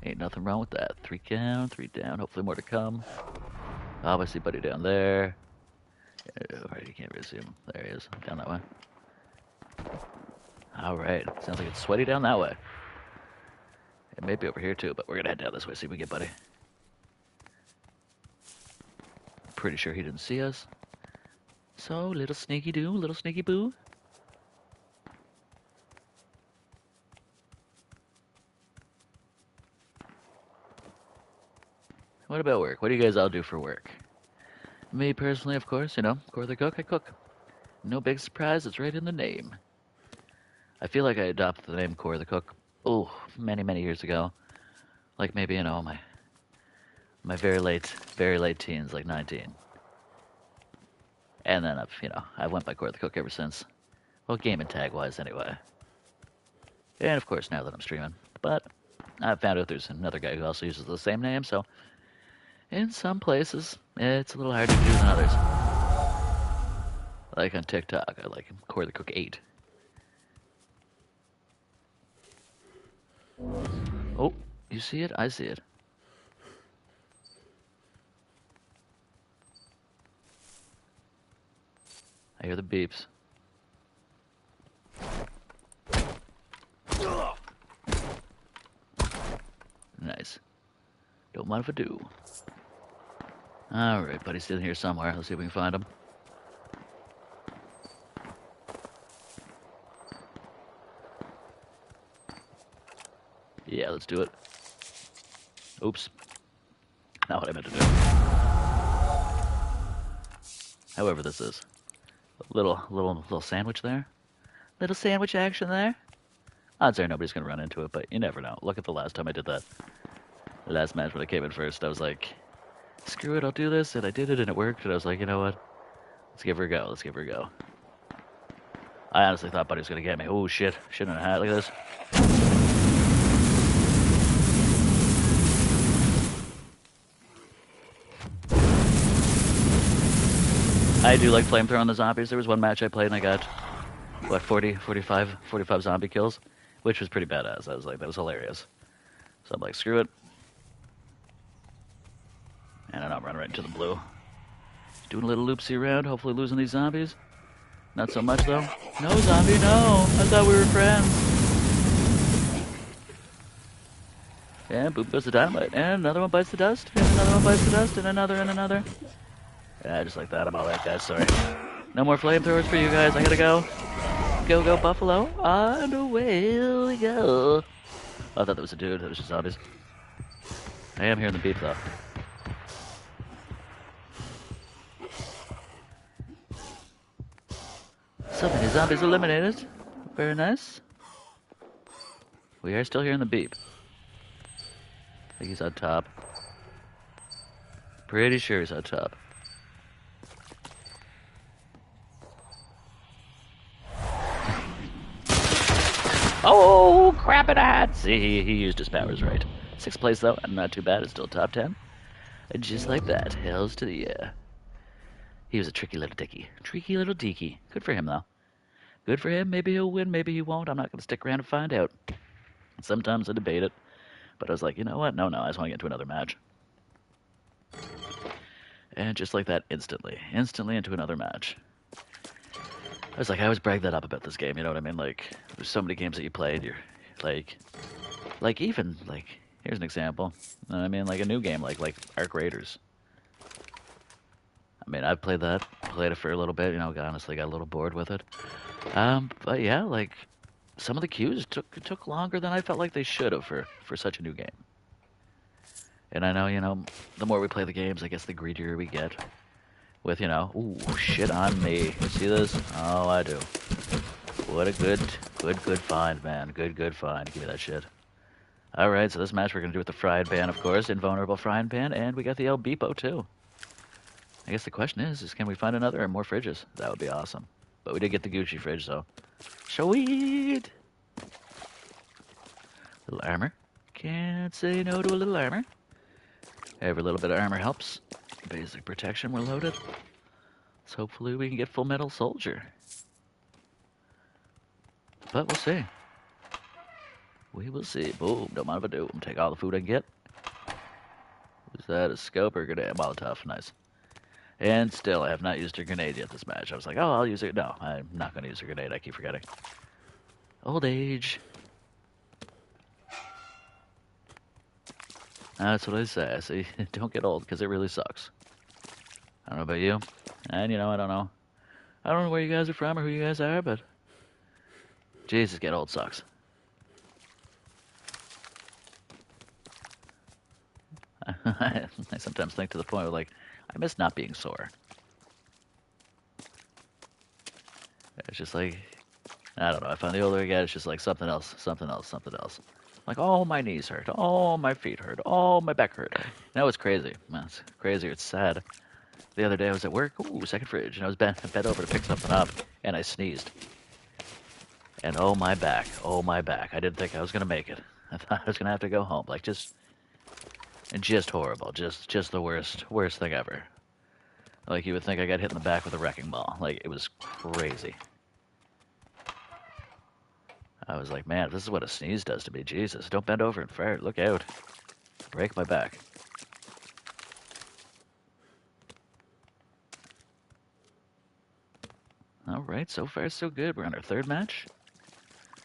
Ain't nothing wrong with that. 3 down, 3 down. Hopefully more to come. Obviously, Buddy down there. Alright, you can't really see him. There he is. Down that way. Alright, sounds like it's sweaty down that way. It may be over here too, but we're gonna head down this way, see if we get Buddy. Pretty sure he didn't see us. So, little sneaky do, little sneaky boo. What about work? What do you guys all do for work? Me personally, of course, corythecook, I cook. No big surprise, it's right in the name. I feel like I adopted the name corythecook, many, many years ago. Like maybe, my very late teens, like 19. And then I went by corythecook ever since. Well, game and tag-wise anyway. And of course, now that I'm streaming. But I found out there's another guy who also uses the same name, so in some places, it's a little harder to do than others. Like on TikTok, I like corythecook 8. Oh, you see it? I see it. I hear the beeps. Nice. Don't mind if I do. Alright, Buddy's still here somewhere. Let's see if we can find him. Yeah, let's do it. Oops. Not what I meant to do. However this is. A little sandwich there. Little sandwich action there. Odds are nobody's gonna run into it, but you never know. Look at the last time I did that. The last match when I came in first, I was like, screw it, I'll do this, and I did it and it worked, and I was like, you know what? Let's give her a go, let's give her a go. I honestly thought Buddy was gonna get me. Oh shit, shit in a hat, look at this. I do like flamethrowing the zombies. There was one match I played and I got what, 40, 45, 45 zombie kills, which was pretty badass. I was like, that was hilarious. So I'm like, screw it. And I'm running right into the blue. Doing a little loopsy around, hopefully losing these zombies. Not so much, though. No, zombie, no! I thought we were friends. And boop goes the dynamite. And another one bites the dust. And another one bites the dust. And another and another. Yeah, just like that. I'm all that, guys. Sorry. No more flamethrowers for you guys. I gotta go. Go, go, Buffalo. On away we go. Oh, I thought that was a dude. That was just zombies. I am hearing the beep, though. So many zombies eliminated. Very nice. We are still hearing the beep. I think he's on top. Pretty sure he's on top. Oh, crap in a hat! See, he used his powers right. 6th place, though, and not too bad. It's still top 10. And just like that, hells to the He was a tricky little dicky. Tricky little deaky. Good for him, though. Good for him. Maybe he'll win, maybe he won't. I'm not going to stick around and find out. Sometimes I debate it. But I was like, you know what? No, I just want to get to another match. And just like that, instantly into another match. I was like, I always brag that up about this game, you know what I mean? Like, there's so many games that you played, you're like even, like, here's an example. I mean, like a new game, like Arc Raiders. I mean, I've played that, played it for a little bit, you know, honestly got a little bored with it. But yeah, like, some of the queues took longer than I felt like they should have for such a new game. And I know, you know, the more we play the games, I guess the greedier we get. With, you know, ooh, shit on me. You see this? Oh, I do. What a good find, man. Good find. Give me that shit. Alright, so this match we're going to do with the frying pan, of course. Invulnerable frying pan, and we got the El Beepo, too. I guess the question is can we find another or more fridges? That would be awesome. But we did get the Gucci fridge, so... Sweet! Little armor. Can't say no to a little armor. Every little bit of armor helps. Basic protection, we're loaded. So hopefully we can get full metal soldier. But we'll see. We will see. Boom, don't mind if I do. I'm gonna take all the food I can get. Was that a scope or a grenade? Molotov, nice. And still, I have not used a grenade yet this match. I was like, oh, I'll use it. No, I'm not gonna use a grenade. I keep forgetting. Old age. That's what I say. I say, don't get old, because it really sucks. I don't know about you. And, you know, I don't know. I don't know where you guys are from or who you guys are, but... Jesus, get old sucks. I sometimes think to the point where, like, I miss not being sore. It's just like... I don't know. I find the older I get, it's just like something else. Like, oh, my knees hurt. Oh, my feet hurt. Oh, my back hurt. Now it's crazy. Man, it's crazy. It's sad. The other day I was at work. Ooh, second fridge. And I was bent over to pick something up. And I sneezed. And oh, my back. Oh, my back. I didn't think I was going to make it. I thought I was going to have to go home. Like, just horrible. Just the worst thing ever. Like, you would think I got hit in the back with a wrecking ball. Like, it was crazy. I was like, man, this is what a sneeze does to me. Jesus, don't bend over and fart. Look out. Break my back. All right, so far so good. We're on our third match.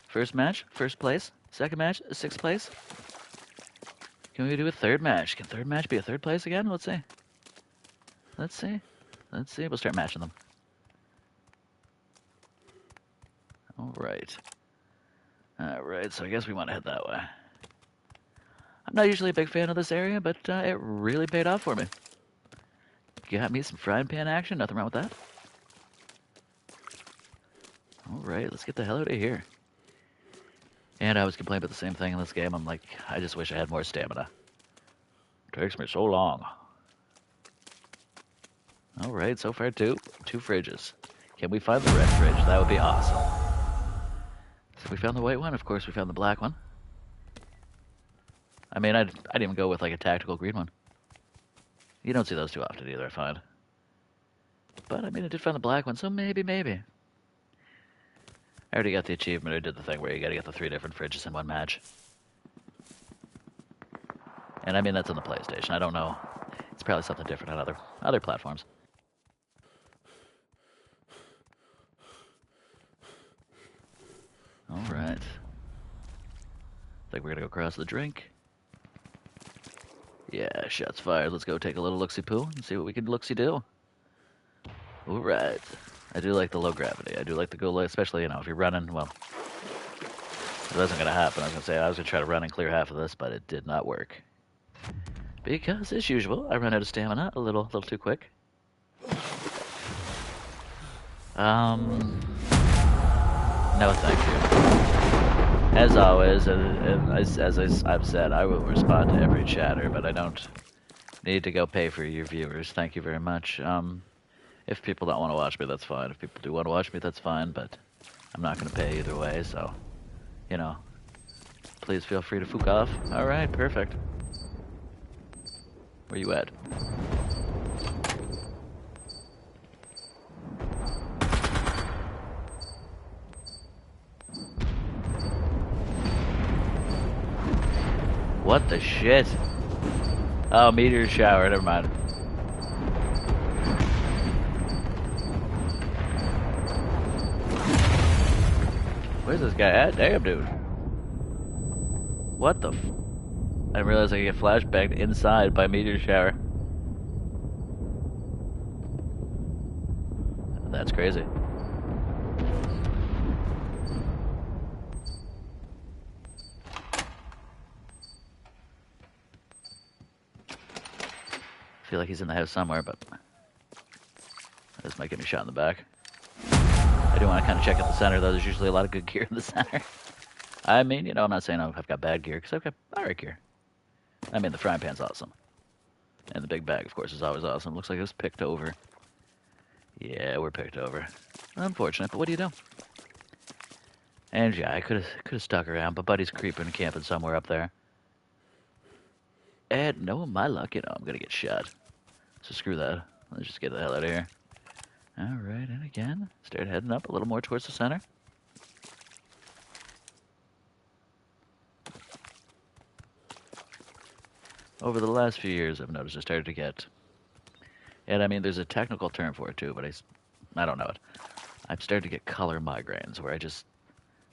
First match, first place. Second match, 6th place. Can we do a third match? Can third match be a third place again? Let's see. Let's see. We'll start matching them. All right. Alright, so I guess we want to head that way. I'm not usually a big fan of this area, but it really paid off for me. Got me some frying pan action, nothing wrong with that. Alright, let's get the hell out of here. And I was complaining about the same thing in this game. I'm like, I just wish I had more stamina. It takes me so long. Alright, so far two fridges. Can we find the red fridge? That would be awesome. So we found the white one. Of course, we found the black one. I mean, I'd even go with like a tactical green one. You don't see those too often either, I find. But I mean, I did find the black one, so maybe. I already got the achievement. I did the thing where you gotta get the 3 different fridges in one match. And I mean, that's on the PlayStation. I don't know. It's probably something different on other platforms. Alright. Think we're gonna go across the drink. Yeah, shots fired. Let's go take a little look-see-poo and see what we can look-see-do. Alright. I do like the low gravity. I do like the go low, especially, you know, if you're running, well, it wasn't gonna happen. I was gonna try to run and clear half of this, but it did not work. Because, as usual, I run out of stamina a little too quick. No thank you. As always, as I've said, I will respond to every chatter, but I don't need to go pay for your viewers. Thank you very much. If people don't want to watch me, that's fine. If people do want to watch me, that's fine, but I'm not going to pay either way, so, you know, please feel free to fook off. Alright, perfect. Where you at? What the shit? Oh, meteor shower, never mind. Where's this guy at? Damn, dude. What the f... I didn't realize I could get flashbanged inside by meteor shower. That's crazy. I feel like he's in the house somewhere, but this might get me shot in the back. I do want to kind of check out the center, though. There's usually a lot of good gear in the center. I mean, you know, I'm not saying I've got bad gear, because I've got alright gear. I mean, the frying pan's awesome. And the big bag, of course, is always awesome. Looks like it was picked over. Yeah, we're picked over. Unfortunate, but what do you do? And yeah, I could have stuck around, but Buddy's creeping and camping somewhere up there. And no, my luck, you know, I'm gonna get shot. So screw that. Let's just get the hell out of here. Alright, and again, start heading up a little more towards the center. Over the last few years, I've noticed I started to get, and I mean, there's a technical term for it too, but I don't know it. I've started to get color migraines, where I just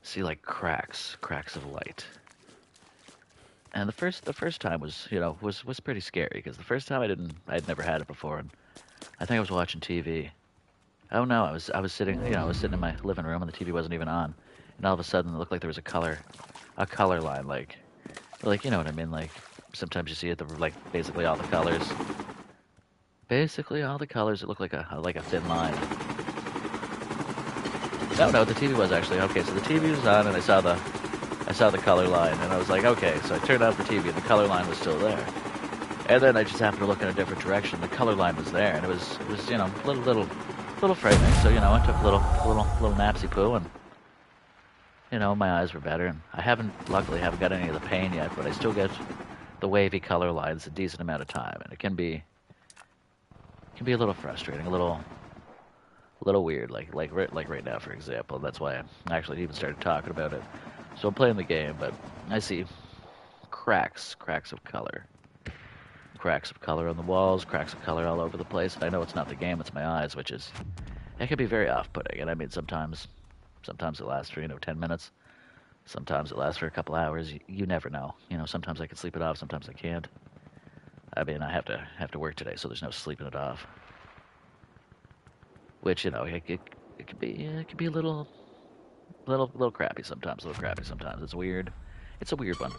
see like cracks of light. And the first time was, you know, was pretty scary, because the first time I'd never had it before, and I think I was watching TV. Oh no, I was sitting, you know, I was sitting in my living room and the TV wasn't even on, and all of a sudden it looked like there was a color line, like, you know what I mean, like. Sometimes you see it, like basically all the colors. Basically all the colors. It looked like a thin line. No, the TV was actually okay. So the TV was on, and I saw the color line, and I was like, okay. So I turned off the TV, and the color line was still there. And then I just happened to look in a different direction. The color line was there, and it was you know a little frightening. So you know I took a little napsy poo, and you know my eyes were better. And luckily haven't got any of the pain yet, but I still get the wavy color lines a decent amount of time, and it can be a little frustrating, a little weird, like right now, for example. That's why I actually even started talking about it. So I'm playing the game, but I see cracks of color on the walls, cracks of color all over the place, and I know it's not the game, it's my eyes, which is, it can be very off-putting. And I mean, sometimes it lasts for 10 minutes. Sometimes it lasts for a couple hours. You never know. You know, sometimes I can sleep it off. Sometimes I can't. I mean, I have to work today, so there's no sleeping it off. Which, you know, it could be a little crappy sometimes. It's weird. It's a weird one.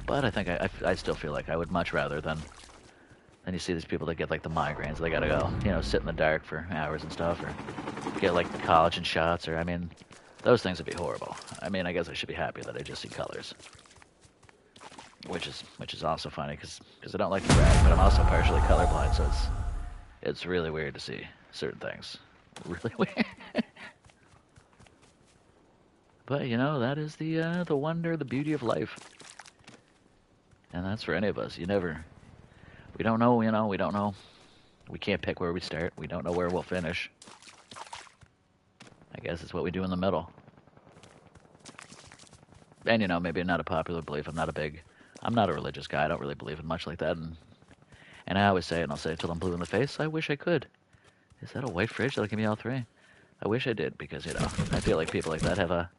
But I think I still feel like I would much rather than you see these people that get like the migraines. They gotta go, you know, sit in the dark for hours and stuff, or get like the collagen shots, or I mean, those things would be horrible. I mean, I guess I should be happy that I just see colors, which is also funny because I don't like to brag, but I'm also partially colorblind, so it's really weird to see certain things. Really weird. But you know, that is the wonder, the beauty of life, and that's for any of us. We don't know, you know, we don't know. We can't pick where we start. We don't know where we'll finish. I guess it's what we do in the middle. And, you know, maybe not a popular belief. I'm not a religious guy. I don't really believe in much like that. And I always say, and I'll say it till I'm blue in the face, I wish I could. Is that a white fridge that'll give me all three? I wish I did, because, you know, I feel like people like that have a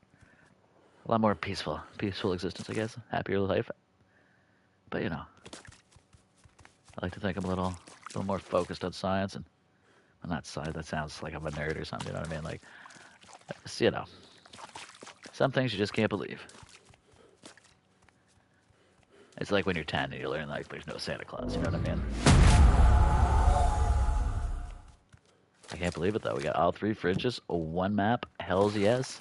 lot more peaceful existence, I guess. Happier life. But, you know, I like to think I'm a little more focused on science. And I'm not science, that sounds like I'm a nerd or something, you know what I mean? Like, you know, some things you just can't believe. It's like when you're 10 and you learn, like, there's no Santa Claus, you know what I mean? I can't believe it, though. We got all three fridges, one map, hells yes.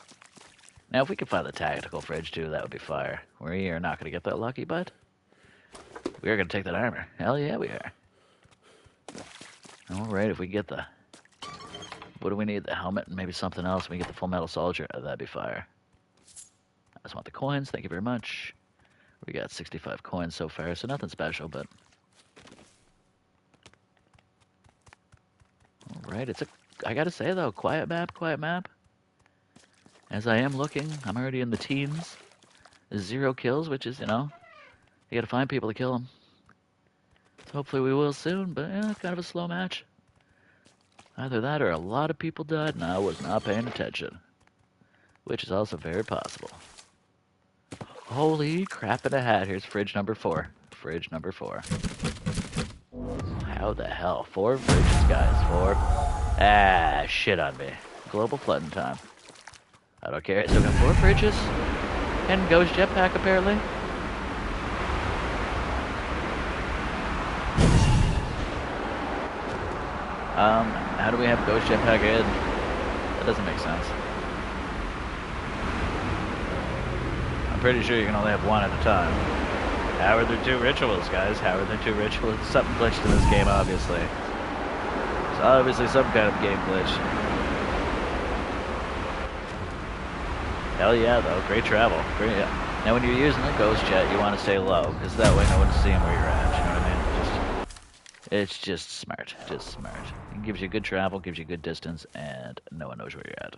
Now, if we could find the tactical fridge, too, that would be fire. We are not going to get that lucky, but we are going to take that armor. Hell yeah, we are. Alright, if we get the... What do we need? The helmet and maybe something else. We get the full metal soldier. Oh, that'd be fire. I just want the coins. Thank you very much. We got 65 coins so far, so nothing special, but... Alright, I gotta say, though, quiet map. As I am looking, I'm already in the teens. 0 kills, which is, you know, you gotta find people to kill them. So hopefully we will soon, but yeah, kind of a slow match. Either that or a lot of people died and I was not paying attention. Which is also very possible. Holy crap in a hat, here's fridge number 4. Fridge number 4. How the hell? 4 fridges, guys. 4. Ah, shit on me. Global flooding time. I don't care. So we got 4 fridges. And Ghost Jetpack, apparently. How do we have Ghost Jetpack in? That doesn't make sense. I'm pretty sure you can only have one at a time. How are there 2 rituals, guys? How are there 2 rituals? Something glitched in this game, obviously. It's obviously some kind of game glitch. Hell yeah, though. Great travel. Great, yeah. Now, when you're using the Ghost Jet, you want to stay low, because that way no one's seeing where you're at. You know what I mean? It's just smart. Just smart. It gives you good travel, gives you good distance, and no one knows where you're at.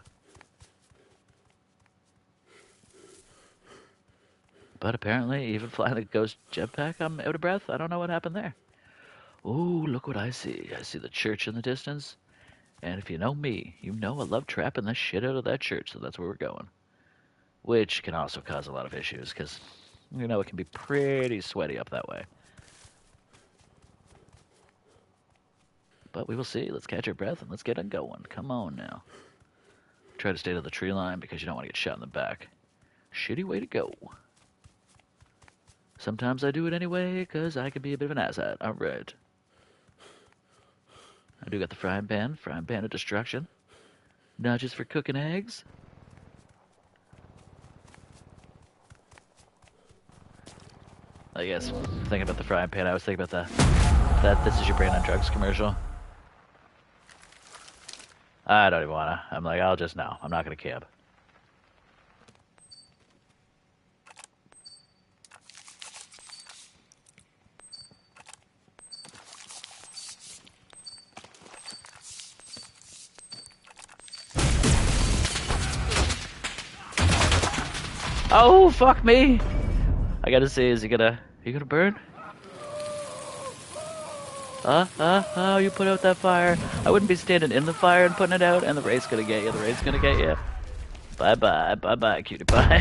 But apparently, even flying the Ghost Jetpack, I'm out of breath. I don't know what happened there. Ooh, look what I see. I see the church in the distance. And if you know me, you know I love trapping the shit out of that church, so that's where we're going. Which can also cause a lot of issues, because, you know, it can be pretty sweaty up that way. But we will see. Let's catch our breath and let's get it going. Come on now. Try to stay to the tree line because you don't want to get shot in the back. Shitty way to go. Sometimes I do it anyway because I can be a bit of an asshat. Alright. I do got the frying pan of destruction. Not just for cooking eggs. I guess, thinking about the frying pan, I was thinking about that This Is Your Brain on Drugs commercial. I don't even wanna. I'm like, I'll just no. I'm not gonna camp. Oh, fuck me! I gotta see, are you gonna burn? You put out that fire. I wouldn't be standing in the fire and putting it out, and the raid's gonna get you. The raid's gonna get you. Bye-bye, cutie pie.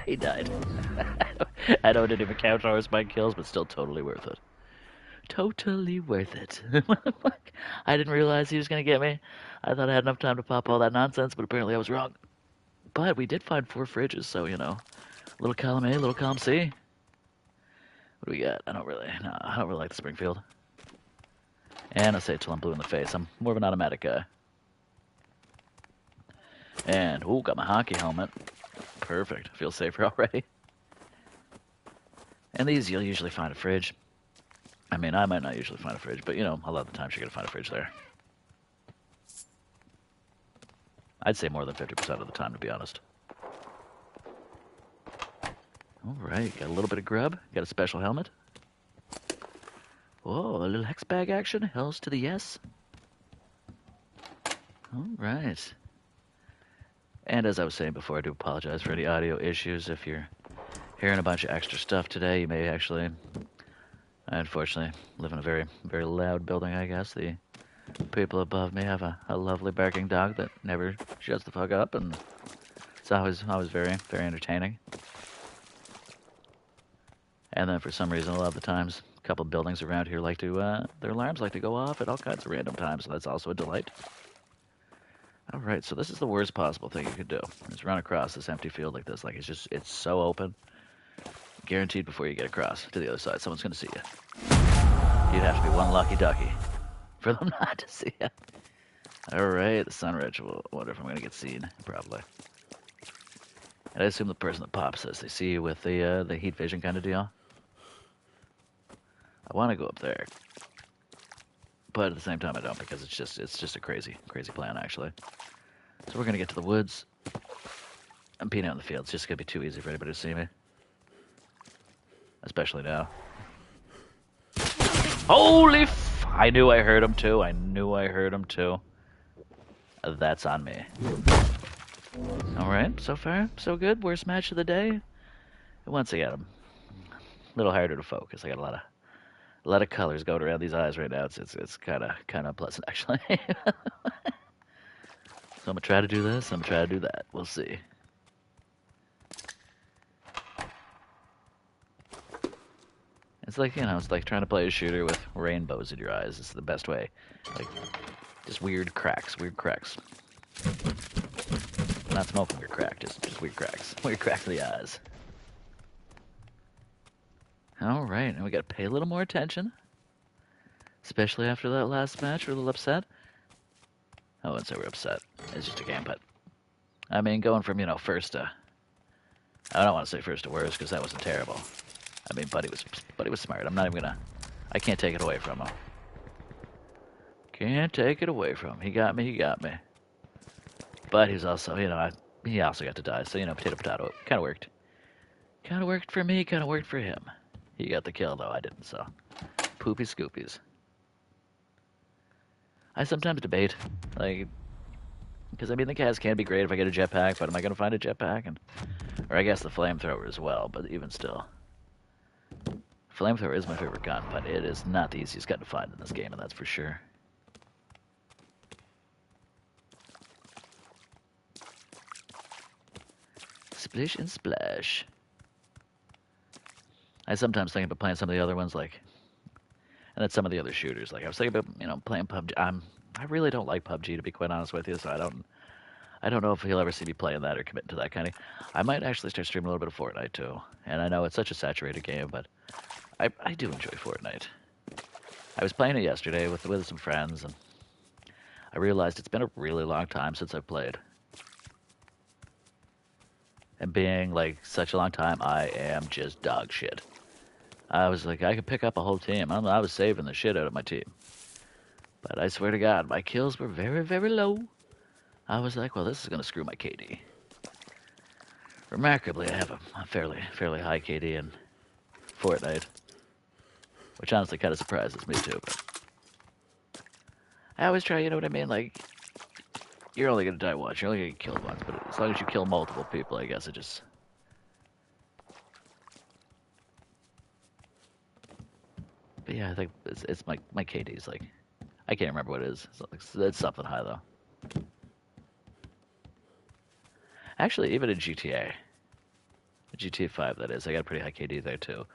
He died. I know it didn't even count towards my kills, but still totally worth it. Totally worth it. What the fuck? I didn't realize he was gonna get me. I thought I had enough time to pop all that nonsense, but apparently I was wrong. But we did find 4 fridges, so, you know. Little column A, little column C. What do we got? I don't really like the Springfield. And I say it till I'm blue in the face. I'm more of an automatic guy. And, ooh, got my hockey helmet. Perfect. Feel safer already. And these, you'll usually find a fridge. I mean, I might not usually find a fridge, but, you know, a lot of the times you're going to find a fridge there. I'd say more than 50% of the time, to be honest. Alright, got a little bit of grub. Got a special helmet. Whoa, a little hex bag action. Hells to the yes. All right. And as I was saying before, I do apologize for any audio issues. If you're hearing a bunch of extra stuff today, you may actually, I unfortunately live in a very, very loud building, I guess. The people above me have a lovely barking dog that never shuts the fuck up, and it's always very, very entertaining. And then for some reason, a lot of the times, a couple buildings around here like to, their alarms like to go off at all kinds of random times, so that's also a delight. Alright, so this is the worst possible thing you could do, is run across this empty field like this. Like, it's so open. Guaranteed before you get across to the other side, someone's gonna see you. You'd have to be one lucky ducky for them not to see you. Alright, the sun ritual. I wonder if I'm gonna get seen. Probably. And I assume the person that pops this, they see you with the heat vision kind of deal. I want to go up there, but at the same time I don't, because it's just a crazy plan actually. So we're gonna get to the woods. I'm peeing out in the field. It's just gonna be too easy for anybody to see me, especially now. Holy f! I knew I heard him too. I knew I heard him too. That's on me. All right, so far so good. Worst match of the day. And once again, I'm a little harder to focus. I got a lot of colors going around these eyes right now. It's kind of unpleasant actually. So I'm gonna try to do this. I'm gonna try to do that. We'll see. It's like, you know, it's like trying to play a shooter with rainbows in your eyes. It's the best way. Like, just weird cracks. Not smoking weird crack, just weird cracks. Weird cracks in the eyes. Alright, and we gotta pay a little more attention. Especially after that last match, we're a little upset. I wouldn't say we're upset. It's just a game, but I mean, going from, you know, first to, I don't want to say first to worst, because that wasn't terrible. I mean, Buddy was smart. I'm not even gonna, I can't take it away from him. Can't take it away from him. He got me. But he's also, you know, he also got to die, so, you know, potato. Kind of worked. Kind of worked for me, kind of worked for him. He got the kill, though I didn't, so. Poopy scoopies. I sometimes debate, like, because I mean, the cast can be great if I get a jetpack, but am I going to find a jetpack? Or I guess the flamethrower as well, but even still. Flamethrower is my favorite gun, but it is not the easiest gun to find in this game, and that's for sure. Splish and splash. I sometimes think about playing some of the other ones, like, and that's some of the other shooters. Like, I was thinking about, you know, playing PUBG. I really don't like PUBG, to be quite honest with you, so I don't know if you'll ever see me playing that or committing to that kind of. I might actually start streaming a little bit of Fortnite too. And I know it's such a saturated game, but I do enjoy Fortnite. I was playing it yesterday with some friends, and I realized it's been a really long time since I've played. And being like such a long time, I am just dog shit. I was like, I could pick up a whole team. I was saving the shit out of my team. But I swear to God, my kills were very, very low. I was like, well, this is going to screw my KD. Remarkably, I have a fairly high KD in Fortnite. Which honestly kind of surprises me too. But I always try, you know what I mean? Like, you're only going to die once. You're only going to get killed once. But as long as you kill multiple people, I guess it just... But yeah, I think it's my KD's like... I can't remember what it is. It's something high, though. Actually, even in GTA 5, that is, I got a pretty high KD there too.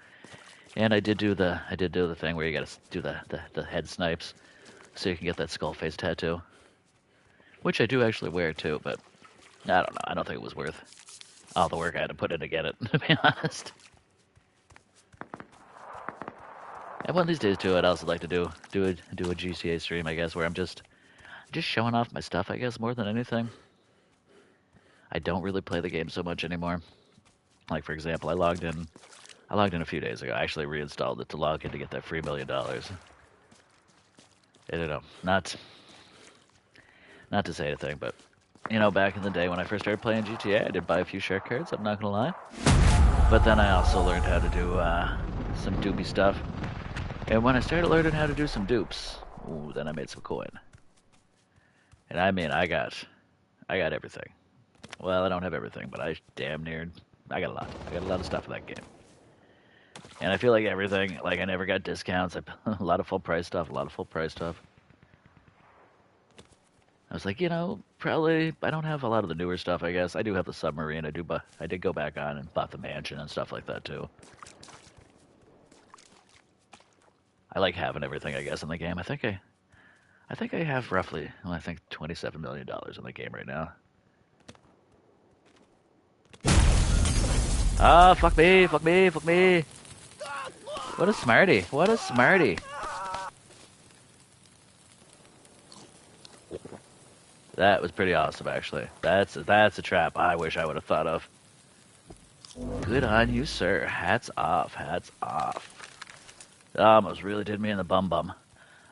And I did do the thing where you got to do the head snipes, so you can get that skull face tattoo, which I do actually wear too. But I don't know. I don't think it was worth all the work I had to put in to get it, to be honest. And one of these days too, I'd also like to do a GTA stream, I guess, where I'm just showing off my stuff, I guess, more than anything. I don't really play the game so much anymore. Like, for example, I logged in a few days ago. I actually reinstalled it to log in to get that free $1 million. And, you know, not to say anything, but, you know, back in the day when I first started playing GTA, I did buy a few shark cards, I'm not gonna lie. But then I also learned how to do some doopy stuff. And when I started learning how to do some dupes, ooh, then I made some coin. And I mean, I got everything. Well, I don't have everything, but I damn near, I got a lot. I got a lot of stuff in that game. And I feel like everything, like I never got discounts. A lot of full price stuff, a lot of full price stuff. I was like, probably I don't have a lot of the newer stuff. I guess I do have the submarine. I did go back on and bought the mansion and stuff like that too. I like having everything, I guess, in the game. I think I have roughly, well, I think $27 million in the game right now. Ah, fuck me, fuck me, fuck me. What a smarty. What a smarty. That was pretty awesome, actually. That's a trap I wish I would have thought of. Good on you, sir. Hats off, hats off. Almost really did me in the bum bum.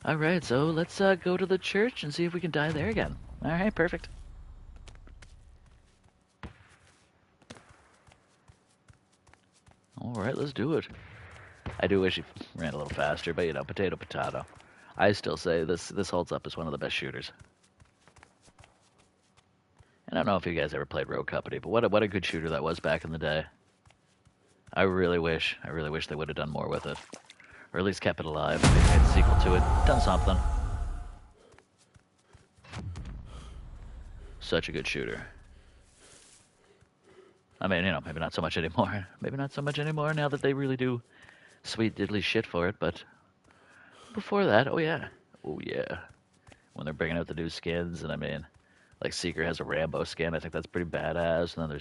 Alright, so let's go to the church and see if we can die there again. Alright, perfect. Alright, let's do it. I do wish he ran a little faster, but potato, potato. I still say this holds up as one of the best shooters. I don't know if you guys ever played Rogue Company, but what a good shooter that was back in the day. I really wish they would have done more with it. Or at least kept it alive. Maybe made a sequel to it. Done something. Such a good shooter. I mean, maybe not so much anymore. Maybe not so much anymore now that they really do sweet diddly shit for it, but before that, oh yeah. Oh yeah. When they're bringing out the new skins, and I mean, like Seeker has a Rambo skin, I think that's pretty badass, and then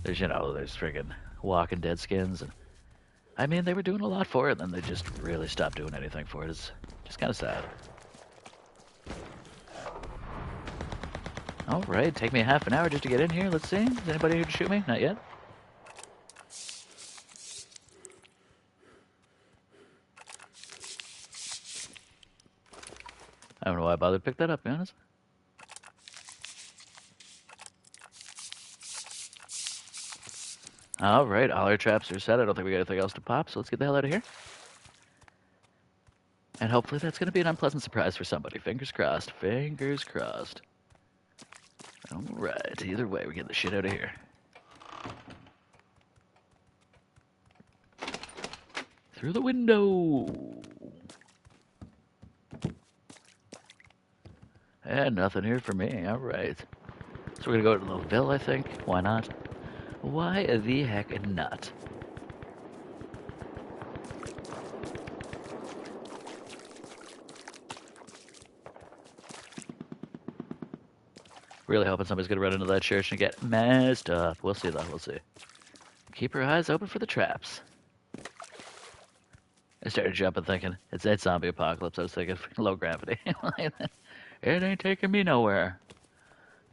there's friggin' Walking Dead skins, and I mean, they were doing a lot for it, and then they just really stopped doing anything for it. It's just kind of sad. Alright, take me half an hour just to get in here. Let's see. Is anybody here to shoot me? Not yet. I don't know why I bothered to pick that up, to be honest. Alright, all our traps are set. I don't think we got anything else to pop, so let's get the hell out of here. And hopefully that's going to be an unpleasant surprise for somebody. Fingers crossed. Fingers crossed. Alright, either way, we're getting the shit out of here. Through the window! And nothing here for me. Alright. So we're going to go to the Ville, I think. Why not? Why the heck not? Really hoping somebody's gonna run into that church and get messed up. We'll see though, we'll see. Keep our eyes open for the traps. I started jumping thinking, it's that zombie apocalypse. I was thinking, low gravity. It ain't taking me nowhere.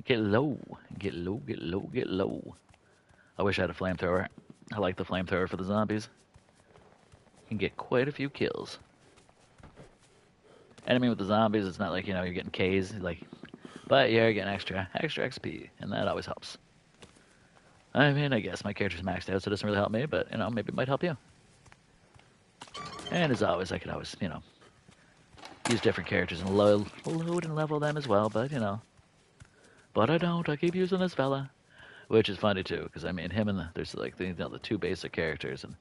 Get low, get low, get low, get low. I wish I had a flamethrower. I like the flamethrower for the zombies. You can get quite a few kills. And I mean with the zombies, it's not like, you're getting Ks, but you're getting extra XP, and that always helps. I mean, I guess my character's maxed out, so it doesn't really help me, but, maybe it might help you. And as always, I could always, use different characters and load and level them as well, but, But I don't, I keep using this fella. Which is funny, too, because, I mean, him and there's, the two basic characters, and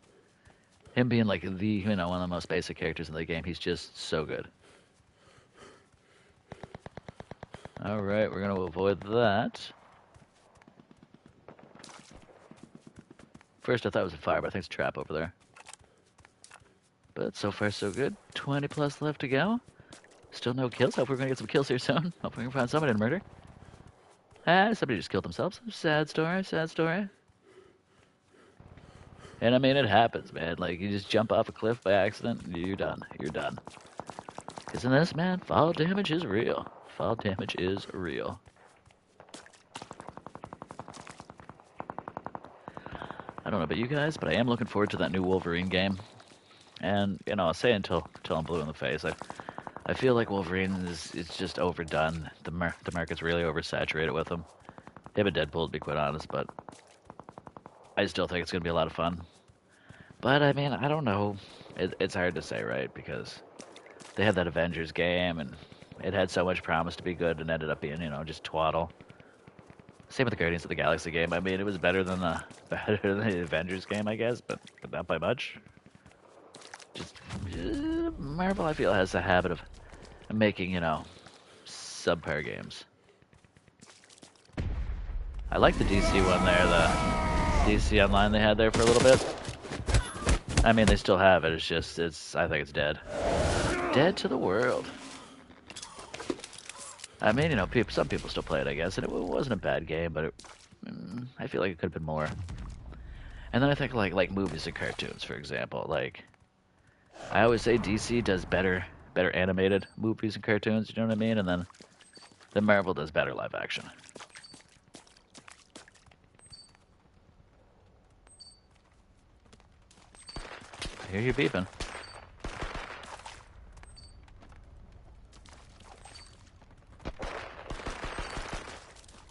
him being, one of the most basic characters in the game, he's just so good. Alright, we're going to avoid that. First I thought it was a fire, but I think it's a trap over there. But so far so good. 20 plus left to go. Still no kills. Hope we're going to get some kills here soon. Hope we can find somebody to murder. Ah, somebody just killed themselves. Sad story, sad story. And I mean, it happens, man. You just jump off a cliff by accident, and you're done. You're done. Because in this, man, fall damage is real. Fall damage is real. I don't know about you guys, but I am looking forward to that new Wolverine game. And, I'll say until I'm blue in the face. I feel like Wolverine is just overdone. The market's really oversaturated with him. Him and Deadpool, to be quite honest, but I still think it's going to be a lot of fun. But, I mean, I don't know. It's hard to say, right? Because they had that Avengers game, and, it had so much promise to be good and ended up being, just twaddle. Same with the Guardians of the Galaxy game. I mean, it was better than the Avengers game, I guess, but not by much. Just Marvel, I feel, has a habit of making, subpar games. I like the DC one there, the DC Online they had there for a little bit. I mean, they still have it. It's just, I think it's dead. Dead to the world. I mean, some people still play it, I guess, and it wasn't a bad game, but I feel like it could have been more. And then I think like movies and cartoons, for example. Like, I always say DC does better animated movies and cartoons. You know what I mean? And then Marvel does better live action. I hear you beeping.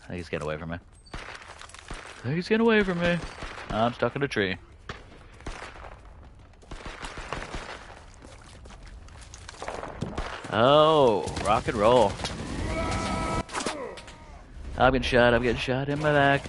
I think he's getting away from me. I think he's getting away from me. I'm stuck in a tree. Oh, rock and roll. I'm getting shot in my back.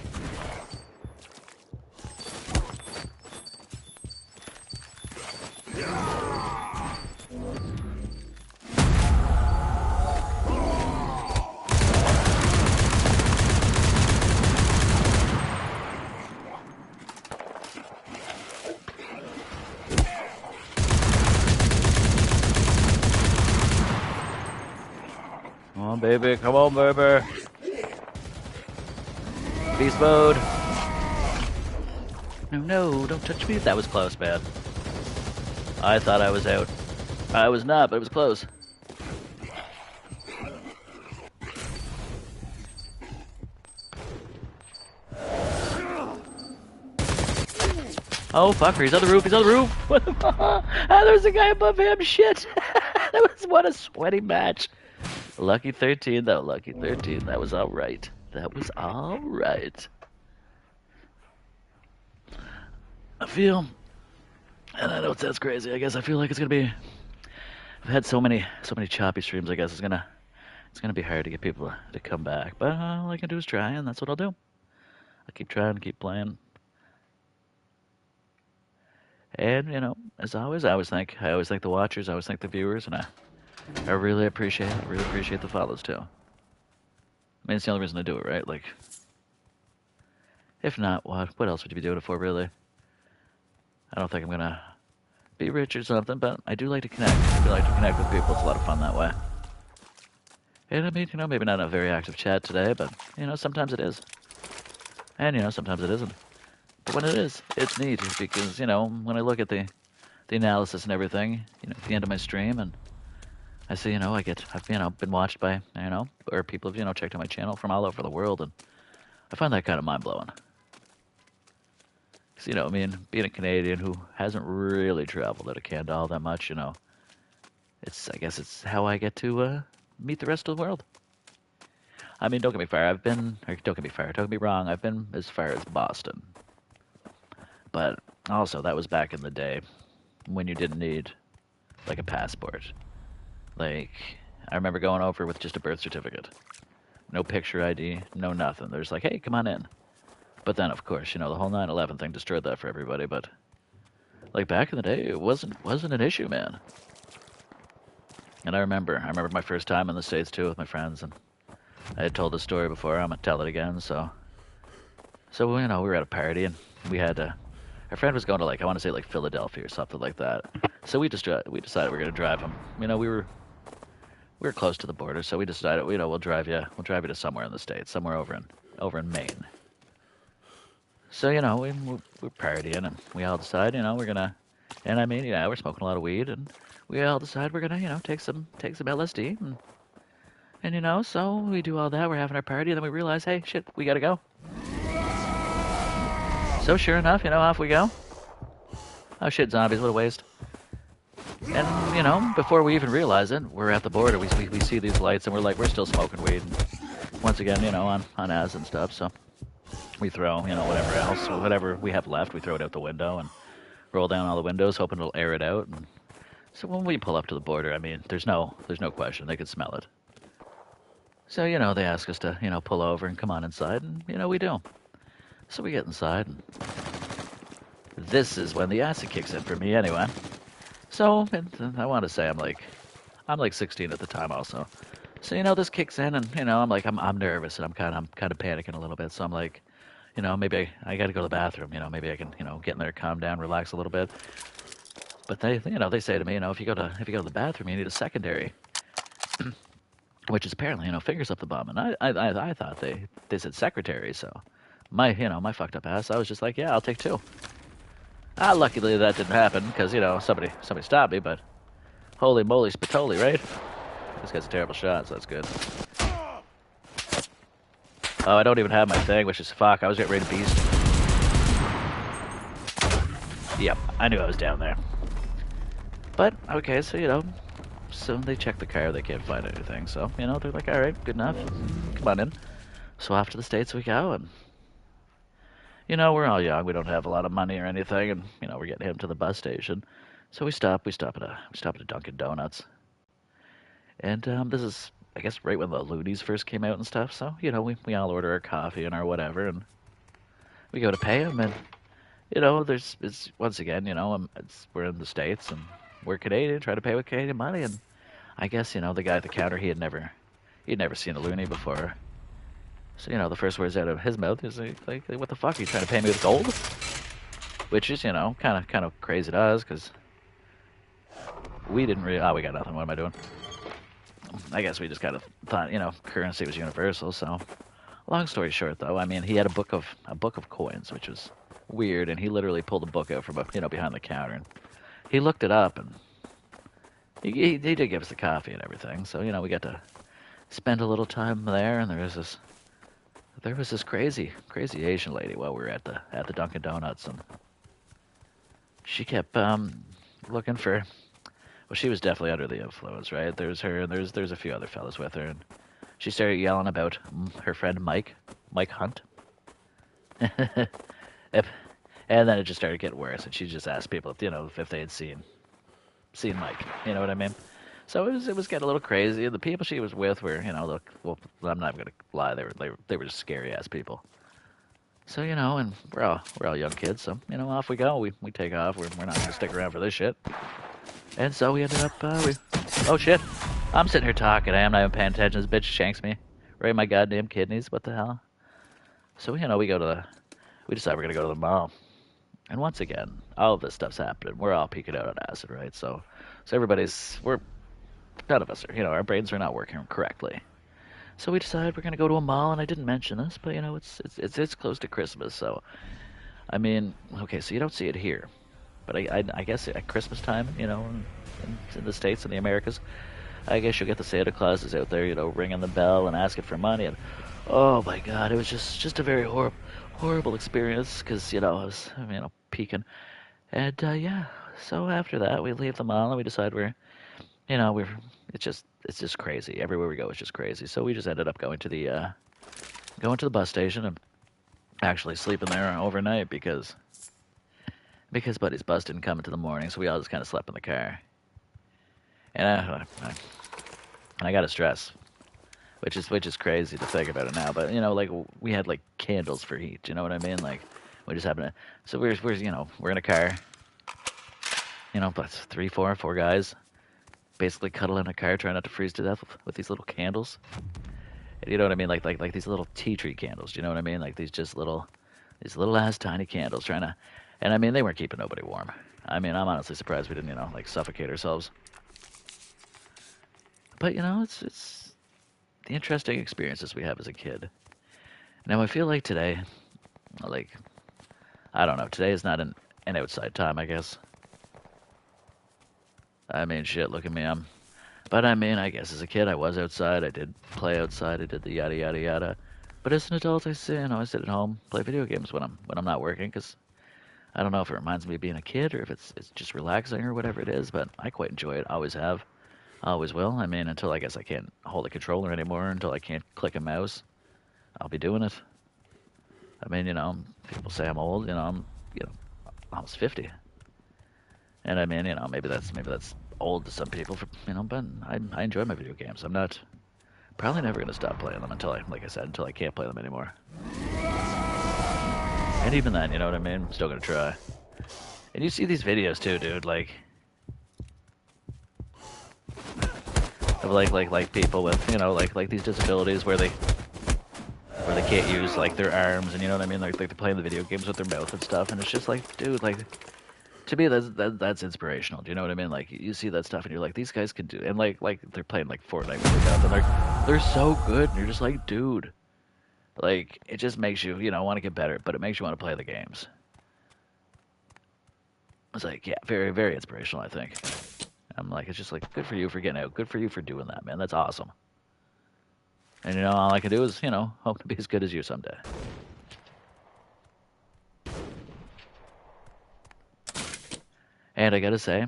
Baby, come on, baby. Beast mode. No, don't touch me. That was close, man. I thought I was out. I was not, but it was close. Oh, fucker, he's on the roof, What the fuck? Ah, there's a guy above him, shit. What a sweaty match. Lucky 13, though. Lucky 13. That was all right. That was all right. I feel, and I know it sounds crazy. I guess I feel like it's gonna be. I've had so many choppy streams. I guess it's gonna be hard to get people to come back. But all I can do is try, and that's what I'll do. I'll keep trying, keep playing. And as always, I always thank the watchers. I always thank the viewers, and I really appreciate it. I really appreciate the follows, too. I mean, it's the only reason to do it, right? Like, if not, what else would you be doing it for, really? I don't think I'm gonna be rich or something, but I do like to connect. I do like to connect with people. It's a lot of fun that way. And I mean, maybe not a very active chat today, but, sometimes it is. And, sometimes it isn't. But when it is, it's neat, because, when I look at the analysis and everything, at the end of my stream, and I see, I've been watched by, or people have, checked out my channel from all over the world, and I find that kind of mind-blowing. Because, I mean, being a Canadian who hasn't really traveled out of Canada all that much, I guess it's how I get to meet the rest of the world. I mean, don't get me wrong, I've been as far as Boston. But also, that was back in the day when you didn't need, like, a passport. Like, I remember going over with just a birth certificate. No picture ID, no nothing. They're just like, hey, come on in. But then, of course, the whole 9/11 thing destroyed that for everybody. But, like, back in the day, it wasn't an issue, man. And I remember my first time in the States, too, with my friends. And I had told this story before. I'm going to tell it again. So we were at a party, and we had our friend was going to, like, I want to say, like, Philadelphia or something like that. So we decided we were going to drive him. We were close to the border, so we decided, we'll drive you to somewhere in the States, somewhere over in Maine. So, we're partying, and we all decide, we're gonna, and I mean, we're smoking a lot of weed, and we all decide we're gonna, take some LSD, and so we do all that, we're having our party, and then we realize, hey, shit, we gotta go. So sure enough, off we go. Oh shit, zombies, what a waste. And, before we even realize it, we're at the border, we see these lights, and we're still smoking weed. And once again, on Az and stuff, so we throw, whatever we have left, we throw it out the window and roll down all the windows, hoping it'll air it out. And so when we pull up to the border, I mean, there's no question, they could smell it. So, they ask us to, pull over and come on inside, and, we do. So we get inside, and this is when the acid kicks in for me anyway. So, and I want to say I'm like 16 at the time also. So, this kicks in, and, I'm nervous, and I'm kind of panicking a little bit. So I'm like, maybe I got to go to the bathroom. Maybe I can, get in there, calm down, relax a little bit. But they say to me, if you go to the bathroom, you need a secondary, which is apparently, fingers up the bum. And I thought they said secretary. So my fucked up ass, I was just like, yeah, I'll take two. Luckily that didn't happen because somebody stopped me. But holy moly, spatoli, right? This guy's a terrible shot, so that's good. Oh, I don't even have my thing, which is fuck. I was getting ready to beast. Yep, I knew I was down there. But okay, so so they check the car, they can't find anything. So they're like, all right, good enough, come on in. So off to the States we go, and we're all young, we don't have a lot of money or anything, and we're getting him to the bus station. So we stop at a Dunkin' Donuts, and this is, I guess, right when the loonies first came out and stuff. So we all order our coffee and our whatever, and we go to pay him, and it's once again, we're in the States and we're Canadian, trying to pay with Canadian money, and I guess the guy at the counter, he'd never seen a loony before. So the first words out of his mouth is like, "What the fuck? Are you trying to pay me with gold?" Which is kind of crazy to us because we didn't really. Oh, we got nothing. What am I doing? I guess we just kind of thought currency was universal. So long story short, though, I mean he had a book of coins, which was weird, and he literally pulled a book out from behind the counter, and he looked it up, and he did give us the coffee and everything. So we got to spend a little time there, and there was this crazy Asian lady while we were at the Dunkin' Donuts, and she kept looking for. Well, she was definitely under the influence, right? There's her, and there's a few other fellas with her, and she started yelling about her friend Mike Hunt. And then it just started getting worse, and she just asked people, if they had seen Mike. You know what I mean? So it was getting a little crazy. And the people she was with were, look, well, I'm not even gonna lie, they were just scary ass people. So and we're all young kids, so off we go. We take off. We're not gonna stick around for this shit. And so we ended up oh shit, I'm sitting here talking. I'm not even paying attention. This bitch shanks me right in my goddamn kidneys. What the hell? So we decide we're gonna go to the mall. And once again, all of this stuff's happening. We're all peeking out on acid, right? So none of us are, our brains are not working correctly. So we decided we're gonna go to a mall, and I didn't mention this, but it's close to Christmas, so I mean, okay, so you don't see it here, but I guess at Christmas time, in the States and the Americas, I guess you'll get the Santa Clauses out there, ringing the bell and asking for money, and oh my God, it was just a very horrible experience because I was peeking, and yeah. So after that, we leave the mall and we decide it's just crazy. Everywhere we go, it's just crazy. So we just ended up going to the bus station and actually sleeping there overnight because Buddy's bus didn't come until the morning, so we all just kind of slept in the car. And I got to stress, which is crazy to think about it now. But like we had like candles for heat. You know what I mean? Like we just happened to. So we're in a car. But four guys, basically cuddle in a car, trying not to freeze to death with these little candles. And you know what I mean? Like these little tea tree candles. Do you know what I mean? Like these little ass tiny candles trying to. And I mean, they weren't keeping nobody warm. I mean, I'm honestly surprised we didn't like suffocate ourselves. But it's the interesting experiences we have as a kid. Now I feel like today, like I don't know, today is not an outside time, I guess. I mean, shit, look at me, but I mean, I guess as a kid I was outside, I did play outside, I did the yada yada yada. But as an adult, I sit at home, play video games when I'm not working, because I don't know if it reminds me of being a kid or if it's just relaxing or whatever it is, but I quite enjoy it. Always have, always will. I mean, until I guess I can't hold a controller anymore, until I can't click a mouse, I'll be doing it. I mean, people say I'm old, I'm almost 50. And I mean, maybe that's old to some people, but I enjoy my video games. I'm not Probably never gonna stop playing them until like I said, until I can't play them anymore. And even then, you know what I mean? I'm still gonna try. And you see these videos too, dude, like of like people with, you know, like these disabilities where they can't use like their arms, and you know what I mean? Like they're playing the video games with their mouth and stuff, and it's just like, dude, like to me that's inspirational. Do you know what I mean? Like you see that stuff and you're like, these guys can do, and like they're playing like Fortnite with their mouth, and they're so good, and you're just like, dude, like it just makes you, you know, want to get better, but it makes you want to play the games. It's like, yeah, very, very inspirational, I think. I'm like, it's just like, good for you for getting out. Good for you for doing that, man. That's awesome. And, you know, all I can do is, you know, hope to be as good as you someday. And I gotta say,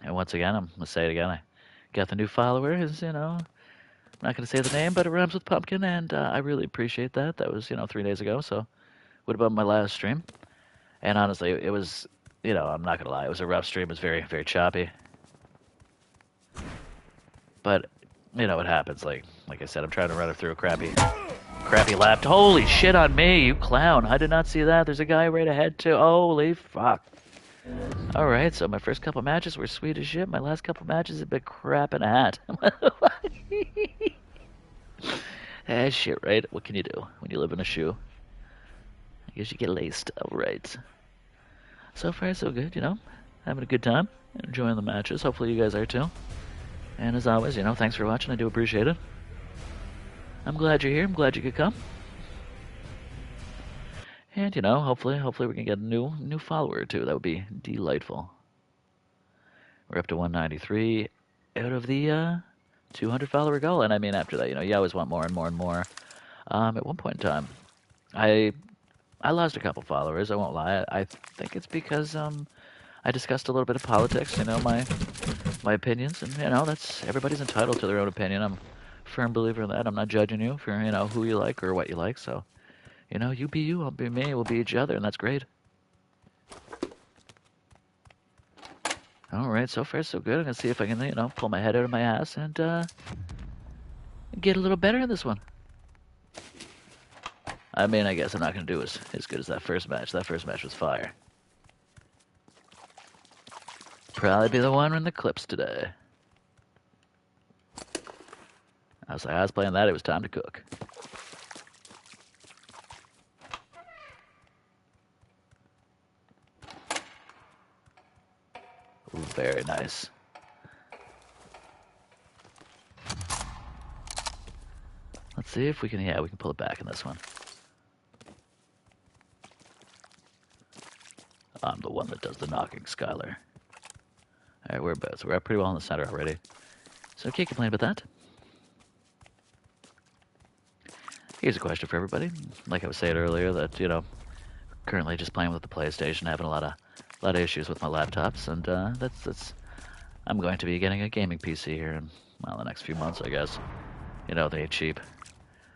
and once again, I'm gonna say it again, I got the new follower, is, you know, I'm not gonna say the name, but it rhymes with pumpkin, and I really appreciate that. That was, you know, 3 days ago, so would have been my last stream. And honestly, it was, you know, I'm not gonna lie, it was a rough stream. It was very, very choppy. But, you know, it happens. Like I said, I'm trying to run it through a crappy lap. Holy shit on me, you clown. I did not see that. There's a guy right ahead, too. Holy fuck. Alright, so my first couple matches were sweet as shit. My last couple matches have been crap in a hat. Ah, shit, right? What can you do when you live in a shoe? I guess you get laced. Alright. So far, so good, you know? Having a good time. Enjoying the matches. Hopefully you guys are, too. And as always, you know, thanks for watching. I do appreciate it. I'm glad you're here. I'm glad you could come. And, you know, hopefully we can get a new follower or two. That would be delightful. We're up to 193 out of the 200 follower goal. And I mean, after that, you know, you always want more and more and more. At one point in time, I lost a couple followers. I won't lie. I think it's because I discussed a little bit of politics. You know, my opinions, and you know, that's everybody's entitled to their own opinion. I'm a firm believer in that. I'm not judging you for, you know, who you like or what you like. So, you know, you be you, I'll be me, we'll be each other, and that's great. All right, so far so good. I'm gonna see if I can, you know, pull my head out of my ass and get a little better in this one. I mean, I guess I'm not gonna do as good as that first match. That first match was fire. Probably be the one in the clips today. I was playing that, it was time to cook. Ooh, very nice. Let's see if we can, yeah, we can pull it back in this one. I'm the one that does the knocking, Skylar. Alright, we're pretty well in the center already. So can't complain about that. Here's a question for everybody. Like I was saying earlier, that, you know, currently just playing with the PlayStation, having a lot of issues with my laptops, and that's I'm going to be getting a gaming PC here in, well, the next few months, I guess. You know, they ain't cheap.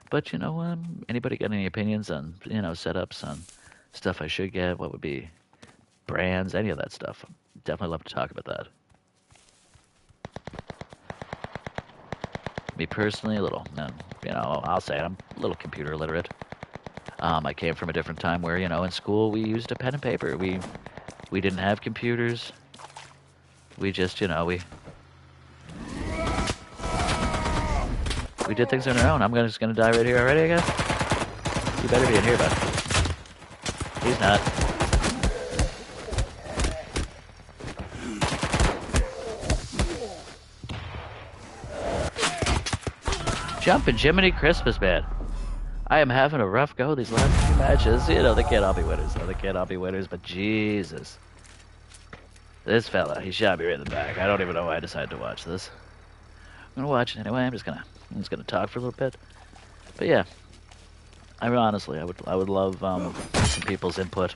But, you know, anybody got any opinions on, you know, setups, on stuff I should get, what would be brands, any of that stuff? Definitely love to talk about that. Me personally, a little, you know, I'll say it, I'm a little computer illiterate. I came from a different time where, you know, in school we used a pen and paper. We didn't have computers. We just, you know, we did things on our own. I'm just gonna die right here already, I guess. You better be in here, bud. He's not. Jumpin' Jiminy Christmas, man. I am having a rough go these last few matches. You know, they can't all be winners, though. They can't all be winners, but Jesus. This fella, he shot me right in the back. I don't even know why I decided to watch this. I'm gonna watch it anyway. I'm just gonna talk for a little bit. But yeah, I mean, honestly, I would love some people's input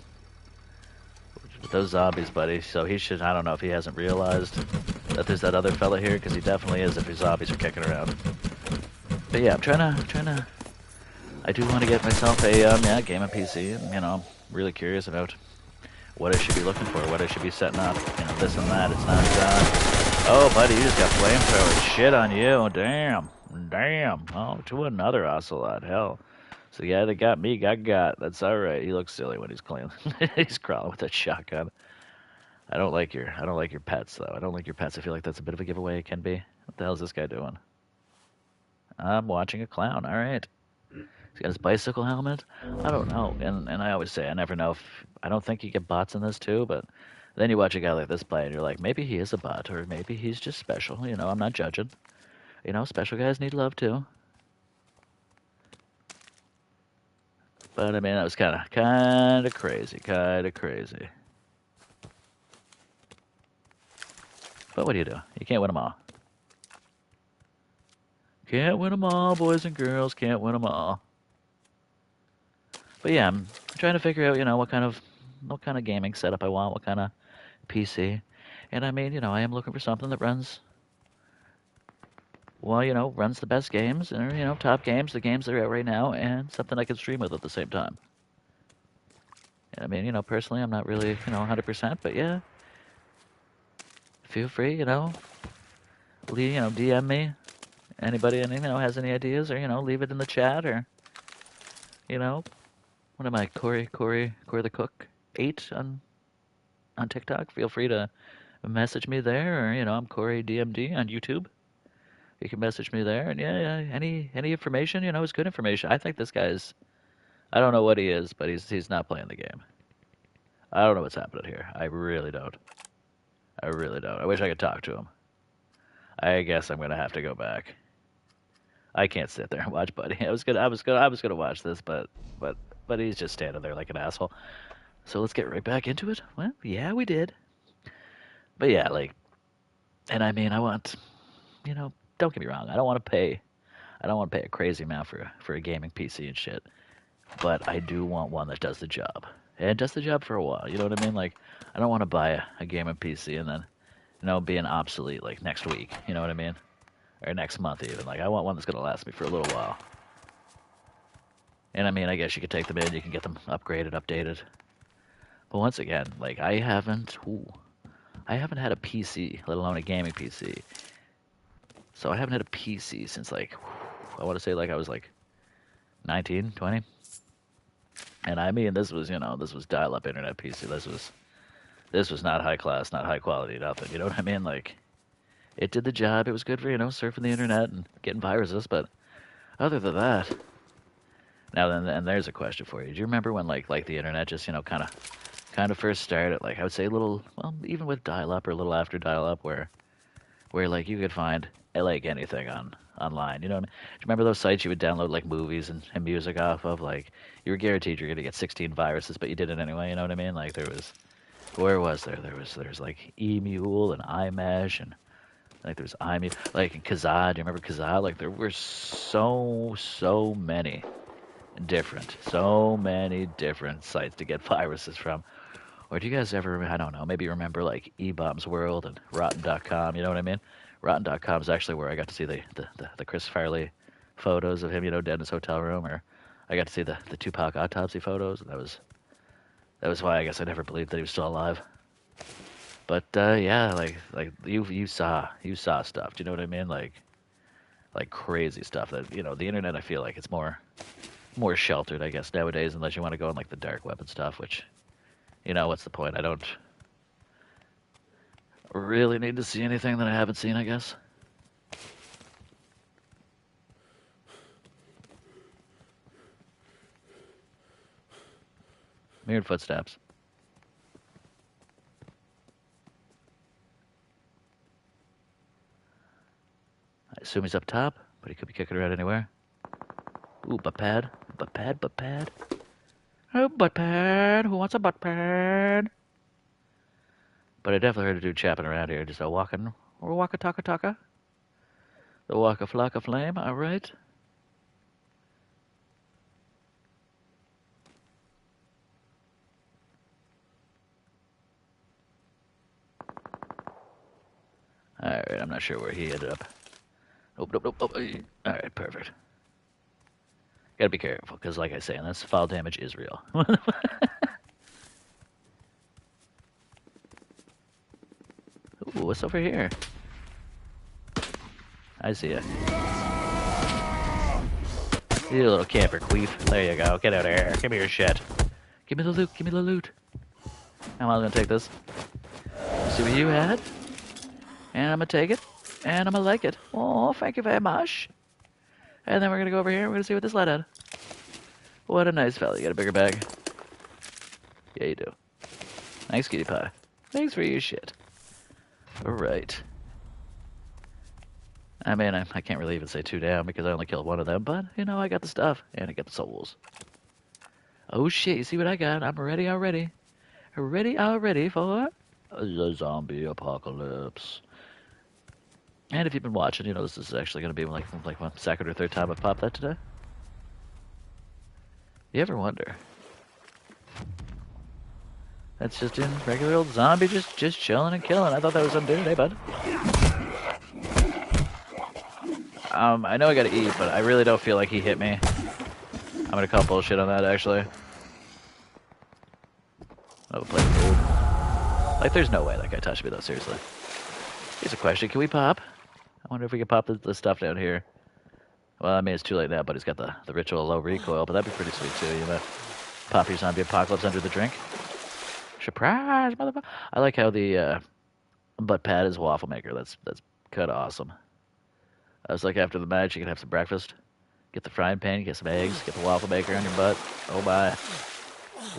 with those zombies, buddy. So he should. I don't know if he hasn't realized that there's that other fella here, because he definitely is if his zombies are kicking around. But yeah, I'm trying to. I do want to get myself a gaming PC. And, you know, I'm really curious about what I should be looking for, what I should be setting up. You know, this and that. It's not done. Oh, buddy, you just got flamethrower. Shit on you. Damn. Damn. Oh, to another ocelot. Hell. So yeah, they got me, got. That's all right. He looks silly when he's clean. He's crawling with that shotgun. I don't like your pets though. I don't like your pets. I feel like that's a bit of a giveaway. It can be. What the hell is this guy doing? I'm watching a clown. All right. He's got his bicycle helmet. I don't know. And I always say I never know if I don't think you get bots in this too, but then you watch a guy like this play and you're like, maybe he is a bot or maybe he's just special. You know, I'm not judging. You know, special guys need love too. But I mean, that was kind of crazy. But what do? You can't win them all. Can't win them all, boys and girls. Can't win them all. But yeah, I'm trying to figure out, you know, what kind of gaming setup I want, what kind of PC. And I mean, you know, I am looking for something that runs, well, you know, runs the best games, or, you know, top games, the games that are out right now, and something I can stream with at the same time. And I mean, you know, personally, I'm not really, you know, 100%, but yeah, feel free, you know, DM me. Anybody, you know, has any ideas, or, you know, leave it in the chat, or, you know, what am I, Cory the Cook 8 on TikTok? Feel free to message me there, or, you know, I'm Cory DMD on YouTube. You can message me there, and yeah, any information, you know, is good information. I think this guy's, I don't know what he is, but he's not playing the game. I don't know what's happening here. I really don't. I wish I could talk to him. I guess I'm gonna have to go back. I can't sit there and watch Buddy. I was gonna watch this, but he's just standing there like an asshole. So let's get right back into it. Well, yeah, we did. But yeah, like, and I mean, I want, you know, don't get me wrong. I don't want to pay a crazy amount for a gaming PC and shit. But I do want one that does the job. And does the job for a while. You know what I mean? Like, I don't want to buy a gaming PC and then, you know, being obsolete like next week. You know what I mean? Or next month even. Like, I want one that's gonna last me for a little while. And I mean, I guess you could take them in, you can get them upgraded, updated. But once again, like, I haven't had a PC, let alone a gaming PC. So I haven't had a PC since, like, I want to say, like, I was like 19, 20. And I mean, this was dial-up internet PC. This was not high class, not high quality, nothing. You know what I mean? Like, it did the job. It was good for, you know, surfing the internet and getting viruses. But other than that, now then, and there's a question for you. Do you remember when like the internet just, you know, kind of first started? Like, I would say a little, well, even with dial-up or a little after dial-up, where like you could find like anything online. You know what I mean? Do you remember those sites you would download like movies and music off of? Like, you were guaranteed you're gonna get 16 viruses, but you did it anyway. You know what I mean? Like, where was there? There's like eMule and iMesh, and like there's iMule, like Kazaa. Do you remember Kazaa? Like, there were so many different sites to get viruses from. Or do you guys ever, I don't know, maybe remember like eBombs World and Rotten.com, you know what I mean? Rotten.com is actually where I got to see the Chris Farley photos of him, you know, dead in his hotel room, or I got to see the Tupac autopsy photos, and that was why I guess I never believed that he was still alive. But yeah, like you saw stuff, do you know what I mean? Like crazy stuff that, you know, the internet, I feel like it's more sheltered, I guess, nowadays, unless you want to go on like the dark web and stuff, which, you know, what's the point? I don't really need to see anything that I haven't seen, I guess. Mirrored footsteps. I assume he's up top, but he could be kicking around anywhere. Ooh, butt pad. Oh, butt pad. Who wants a butt pad? But I definitely heard a dude chapping around here, just a walking, or waka-taka-taka. The waka-flocka flame, alright. Alright, I'm not sure where he ended up. Nope. Alright, perfect. Gotta be careful, because like I say, unless fall damage is real. Ooh, what's over here? I see it. You little camper queef. There you go. Get out of here. Give me your shit. Give me the loot. Give me the loot. I'm gonna take this. See what you had? And I'm gonna take it. And I'm gonna like it. Oh, thank you very much. And then we're gonna go over here and we're gonna see what this lad had. What a nice fella. You got a bigger bag? Yeah, you do. Thanks, Cutie Pie. Thanks for your shit. Alright. I mean, I can't really even say 2 down because I only killed 1 of them, but, you know, I got the stuff. And I got the souls. Oh shit, you see what I got? I'm ready already. Ready already for the zombie apocalypse. And if you've been watching, you know this is actually going to be like my second or third time I've popped that today. You ever wonder? That's just in regular old zombie, just chilling and killing. I thought that was some dude. Hey, bud. I know I gotta eat, but I really don't feel like he hit me. I'm gonna call bullshit on that, actually. Oh, play food. Like, there's no way that guy touched me, though, seriously. Here's a question. Can we pop? I wonder if we can pop the stuff down here. Well, I mean, it's too late now, but he's got the ritual low recoil, but that'd be pretty sweet, too, you know? Pop your zombie apocalypse under the drink. Surprise, motherfucker! I like how the butt pad is waffle maker. That's kind of awesome. I was like, after the match, you can have some breakfast. Get the frying pan, get some eggs, get the waffle maker on your butt. Oh my.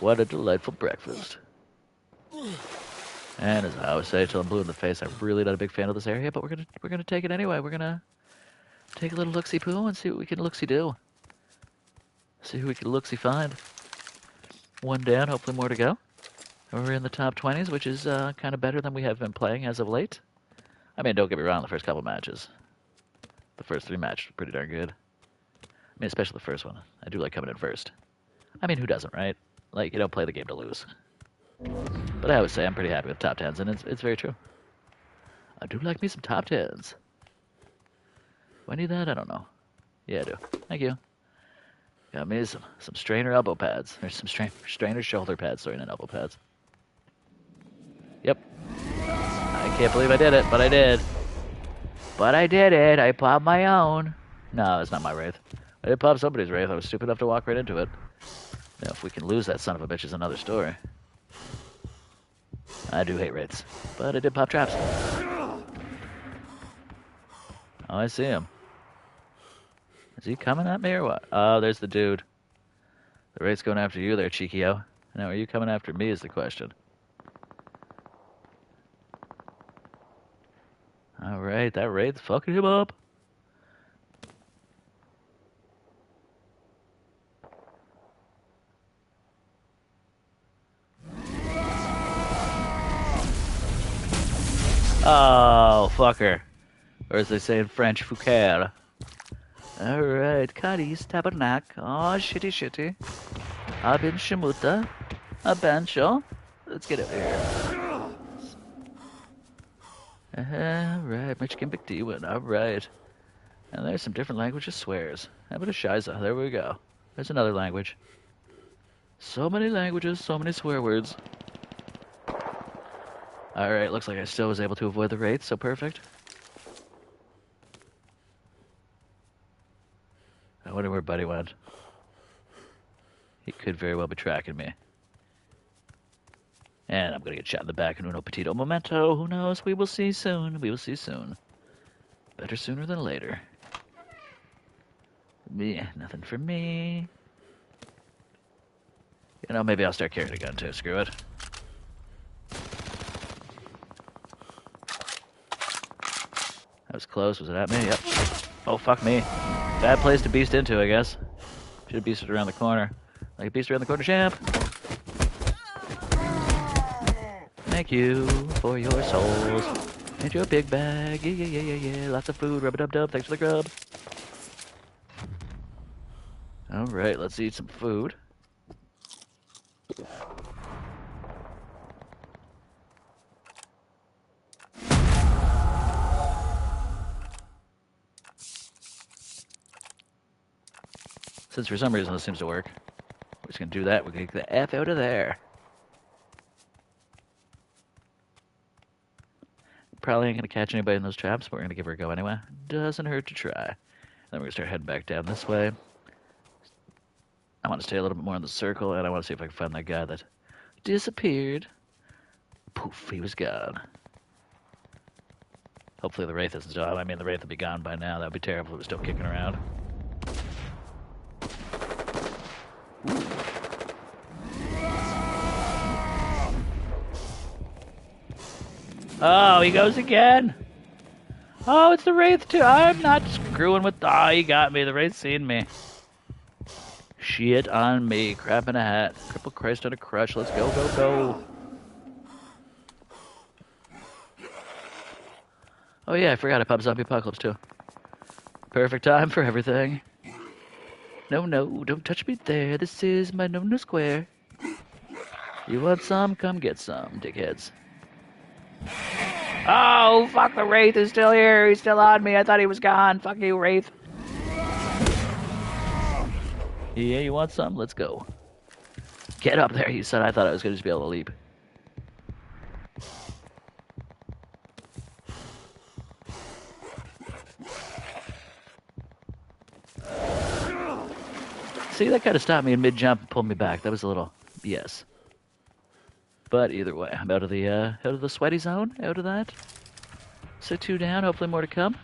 What a delightful breakfast. And as I always say till I'm blue in the face, I'm really not a big fan of this area, but we're gonna take it anyway. We're gonna take a little look-see poo and see what we can look-see do. See who we can look-see find. 1 down, hopefully more to go. And we're in the top 20s, which is kind of better than we have been playing as of late. I mean, don't get me wrong, the first couple matches. The first 3 matches were pretty darn good. I mean, especially the first one. I do like coming in first. I mean, who doesn't, right? Like, you don't play the game to lose. But I always say I'm pretty happy with top 10s, and it's very true. I do like me some top 10s. Do I need that? I don't know. Yeah, I do. Thank you. Got me some strainer elbow pads. There's some strainer shoulder pads, sorry, not elbow pads. Yep. I can't believe I did it, but I did. But I did it. I popped my own. No, it's not my Wraith. I did pop somebody's Wraith. I was stupid enough to walk right into it. Now, if we can lose that son of a bitch is another story. I do hate Wraiths, but I did pop traps. Oh, I see him. Is he coming at me or what? Oh, there's the dude. The Wraith's going after you there, Cheekio. Now, are you coming after me is the question. Alright, that Wraith's fucking him up. Oh, fucker. Or as they say in French, Foucaire. Alright, Cadiz, Tabernac. Oh, shitty. I've been Shamuta. A Bancho. Let's get over here. Alright, Michigan Big D win. Alright. And there's some different languages swears. How about a Shiza? There we go. There's another language. So many languages, so many swear words. Alright, looks like I still was able to avoid the Wraith, so perfect. I wonder where Buddy went. He could very well be tracking me. And I'm gonna get shot in the back in uno petito momento. Who knows? We will see soon. We will see soon. Better sooner than later. Yeah, nothing for me. You know, maybe I'll start carrying a gun too. Screw it. That was close. Was it at me? Yep. Oh, fuck me. Bad place to beast into, I guess. Should have beasted around the corner. Like a beast around the corner, champ. Thank you for your souls. And your big bag. Yeah. Lots of food. Rub-a-dub-dub. Thanks for the grub. Alright, let's eat some food. Since for some reason this seems to work, we're just gonna do that. We're gonna get the F out of there. Probably ain't gonna catch anybody in those traps, but we're gonna give her a go anyway. Doesn't hurt to try. Then we're gonna start heading back down this way. I want to stay a little bit more in the circle, and I want to see if I can find that guy that disappeared. Poof, he was gone. Hopefully the Wraith isn't still. I mean, the Wraith would be gone by now. That would be terrible if it was still kicking around. Oh, he goes again. Oh, it's the Wraith too. I'm not screwing with... Ah, he got me. The Wraith's seen me. Shit on me. Crap in a hat. Cripple Christ on a crutch. Let's go, go, go. Oh yeah, I forgot I popped Zombie Apocalypse too. Perfect time for everything. No, no, don't touch me there. This is my no square. You want some? Come get some, dickheads. Oh, fuck, the Wraith is still here. He's still on me. I thought he was gone. Fuck you, Wraith. Yeah, you want some? Let's go. Get up there, you said. I thought I was going to just be able to leap. See, that kind of stopped me in mid-jump and pulled me back. That was a little BS. But either way, I'm out of the sweaty zone, out of that. So 2 down, hopefully more to come. A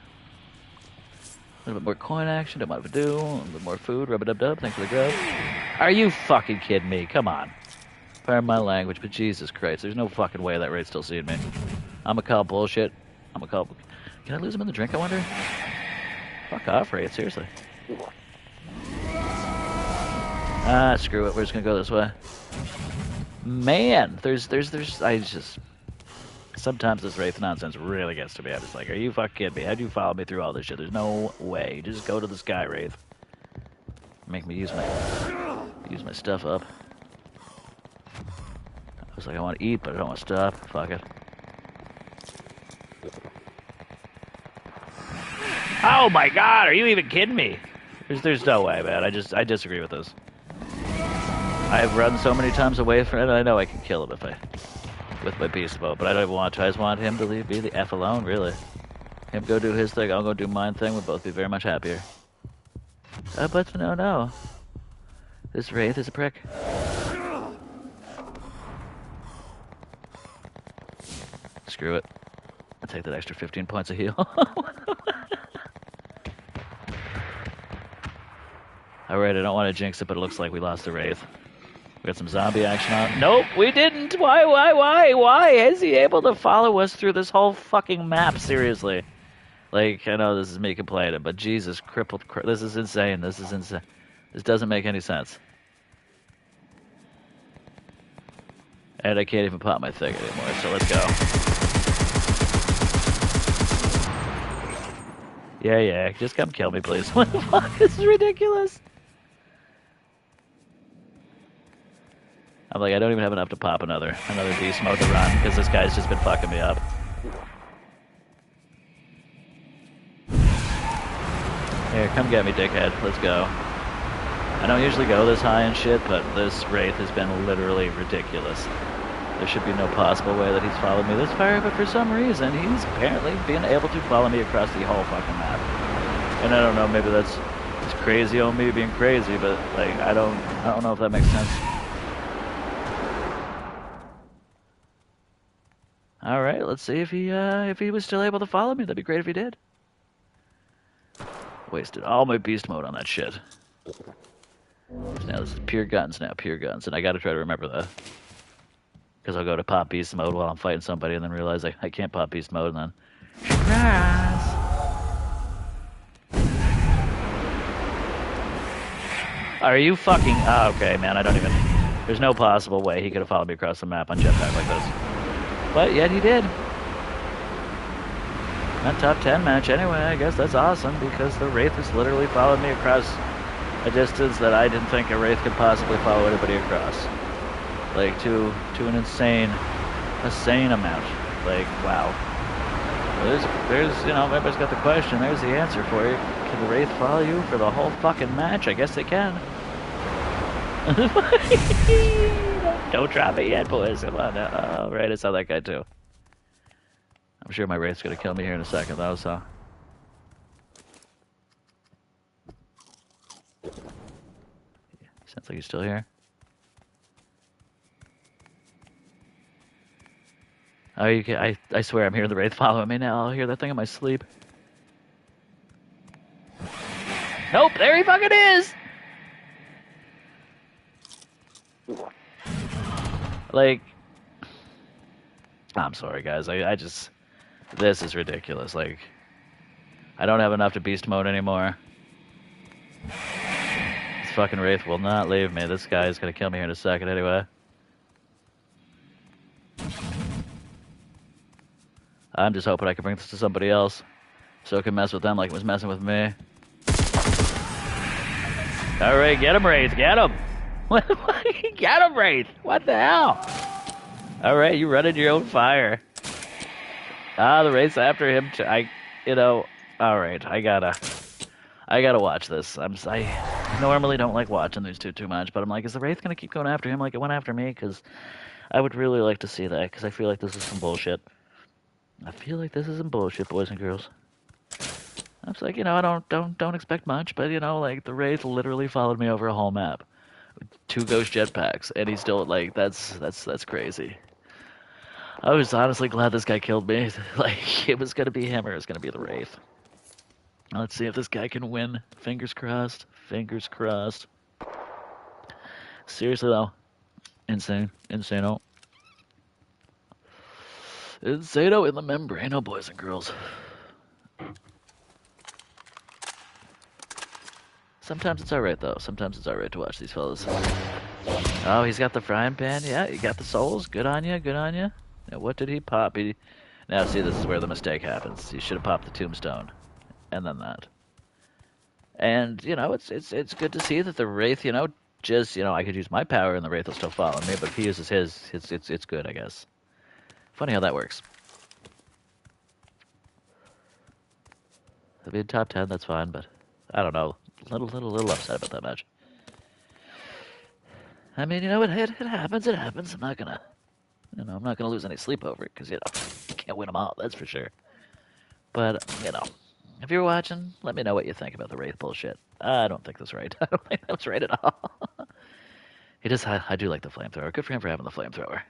little bit more coin action, don't mind if I do. A little bit more food, rub-a-dub-dub, thanks for the grub. Are you fucking kidding me? Come on. Pardon my language, but Jesus Christ, there's no fucking way that Wraith's still seeing me. I'm gonna call bullshit. I'm gonna call... Can I lose him in the drink, I wonder? Fuck off, Wraith, seriously. Ah, screw it, we're just gonna go this way. Man, I just... Sometimes this Wraith nonsense really gets to me. I'm just like, are you fucking kidding me? How'd you follow me through all this shit? There's no way. Just go to the sky, Wraith. Make me use my stuff up. I was like, I want to eat, but I don't want to stop. Fuck it. Oh my god, are you even kidding me? There's no way, man. I disagree with this. I've run so many times away from it, I know I can kill him if with my beast mode, but I don't even want to. I just want him to leave me the F alone, really. Him go do his thing, I'll go do mine thing, we'll both be very much happier. But no. This Wraith is a prick. Screw it. I'll take that extra 15 points of heal. Alright, I don't want to jinx it, but it looks like we lost the Wraith. We got some zombie action on. Nope, we didn't! Why? Is he able to follow us through this whole fucking map? Seriously. Like, I know this is me complaining, but Jesus, this is insane. This is insane. This doesn't make any sense. And I can't even pop my thing anymore, so let's go. Yeah, just come kill me, please. What the fuck? This is ridiculous. I'm like, I don't even have enough to pop another beast mode to run, because this guy's just been fucking me up. Here, come get me, dickhead. Let's go. I don't usually go this high and shit, but this Wraith has been literally ridiculous. There should be no possible way that he's followed me this far, but for some reason, he's apparently been able to follow me across the whole fucking map. And I don't know, maybe that's just crazy on me being crazy, but like, I don't know if that makes sense. Alright, let's see if he was still able to follow me. That'd be great if he did. Wasted all my beast mode on that shit. Now this is pure guns now, pure guns. And I gotta try to remember that. Because I'll go to pop beast mode while I'm fighting somebody and then realize I can't pop beast mode and then... Surprise! Are you fucking... Oh, okay, man, I don't even... There's no possible way he could have followed me across the map on jetpack like this. But yet he did. Not top 10 match anyway, I guess that's awesome because the Wraith has literally followed me across a distance that I didn't think a Wraith could possibly follow anybody across. Like, to an insane amount. Like, wow. There's, you know, everybody's got the question, there's the answer for you. Can the Wraith follow you for the whole fucking match? I guess they can. Don't drop it yet, boys. Come on now. Oh, right, I saw that guy too. I'm sure my Wraith's gonna kill me here in a second, though, so... Sounds like he's still here. Oh, you can, I swear I'm hearing the Wraith following me now. I'll hear that thing in my sleep. Nope, there he fucking is! Like, I'm sorry, guys. I just, this is ridiculous. Like, I don't have enough to beast mode anymore. This fucking Wraith will not leave me. This guy is gonna kill me here in a second anyway. I'm just hoping I can bring this to somebody else so I can mess with them like it was messing with me. Alright, get him, Wraith, get him! Get him, Wraith! What the hell? Alright, you running your own fire. Ah, the Wraith's after him too. Alright, I gotta watch this. I normally don't like watching these two too much, but I'm like, is the Wraith gonna keep going after him like it went after me? Because I would really like to see that, because I feel like this is some bullshit. I feel like this is some bullshit, boys and girls. I was like, I don't expect much, but like the Wraith literally followed me over a whole map, with 2 ghost jetpacks, and he's still like, that's crazy. I was honestly glad this guy killed me. Like, it was gonna be him or it was gonna be the Wraith. Let's see if this guy can win. Fingers crossed. Fingers crossed. Seriously though, insane, insano. Insano in the membrane, boys and girls. Sometimes it's alright though. Sometimes it's alright to watch these fellas. Oh, he's got the frying pan. Yeah, he got the souls. Good on you. Good on you. Now, what did he pop? Now, see, this is where the mistake happens. He should have popped the tombstone, and then that. And it's good to see that the Wraith, just I could use my power and the Wraith will still follow me, but if he uses his, it's good, I guess. Funny how that works. If he had top 10, that's fine, but I don't know. Little upset about that match. I mean, it happens. It happens. I'm not gonna lose any sleep over it because you can't win them all. That's for sure. But if you're watching, let me know what you think about the Wraith bullshit. I don't think that's right. I don't think that's right at all. I do like the flamethrower. Good for him for having the flamethrower.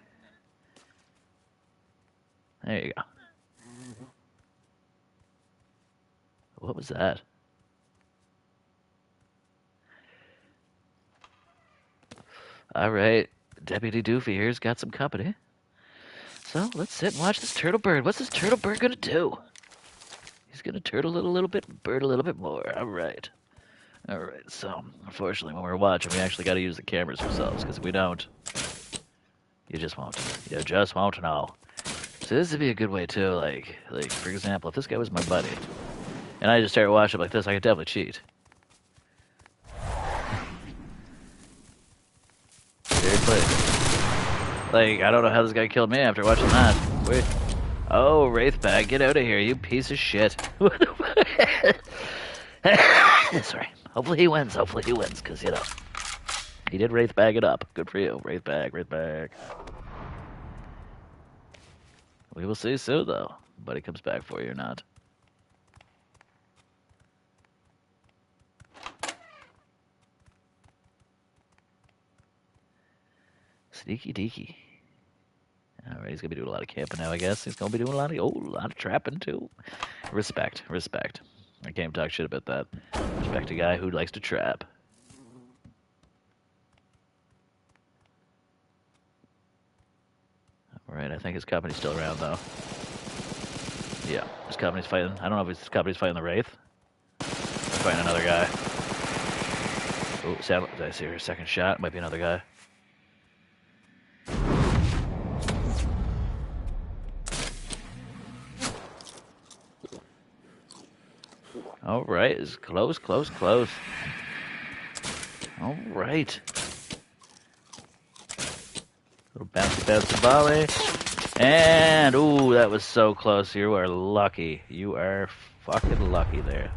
There you go. What was that? Alright, Deputy Doofy here's got some company. So, let's sit and watch this turtle bird. What's this turtle bird gonna do? He's gonna turtle a little bit, bird a little bit more. Alright. Alright, so, unfortunately, when we're watching, we actually gotta use the cameras ourselves, because if we don't, you just won't. You just won't know. So this would be a good way, too, like, for example, if this guy was my buddy, and I just started watching like this, I could definitely cheat. Seriously. Like, I don't know how this guy killed me after watching that. Wait. Oh, Wraith bag, get out of here, you piece of shit. Sorry. Hopefully he wins, because, he did Wraith bag it up. Good for you. Wraith bag, Wraith bag. We will see soon, though. But he comes back for you or not. Sneaky deaky. Alright, he's gonna be doing a lot of camping now, I guess. He's gonna be doing a lot of trapping too. Respect. I can't talk shit about that. Respect a guy who likes to trap. Alright, I think his company's still around though. Yeah, his company's fighting. I don't know if his company's fighting the Wraith. Or fighting another guy. Oh, did I see her second shot? Might be another guy. All right, it's close. All right. Little bouncy volley. And, ooh, that was so close. You are lucky. You are fucking lucky there.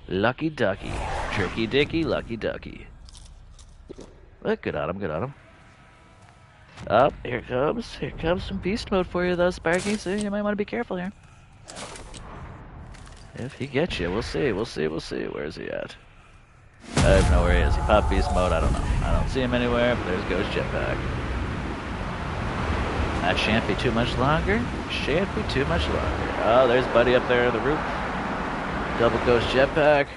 Lucky ducky. Tricky dicky, lucky ducky. But good on him. Up, here comes some beast mode for you though, Sparky, so you might want to be careful here. If he gets you, we'll see. Where is he at? I don't know where he is. He popped beast mode, I don't know. I don't see him anywhere, but there's Ghost Jetpack. That shan't be too much longer. Shan't be too much longer. Oh, there's Buddy up there on the roof. Double Ghost Jetpack.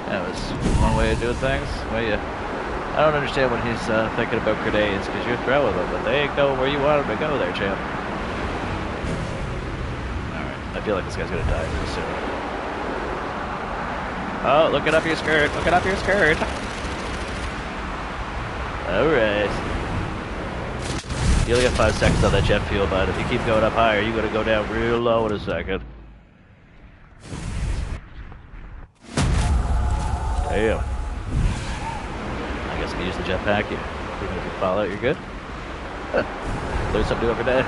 That was one way of doing things. I don't understand what he's thinking about grenades, because you're throwing them, but they ain't going where you want them to go there, champ. Alright, I feel like this guy's gonna die pretty soon. Oh, look it up your skirt. Look it up your skirt. Alright. You only got 5 seconds on that jet fuel, bud. If you keep going up higher, you're gonna go down real low in a second. Damn. I guess I can use the jetpack. Even if you fall out, you're good. Learn something new every day.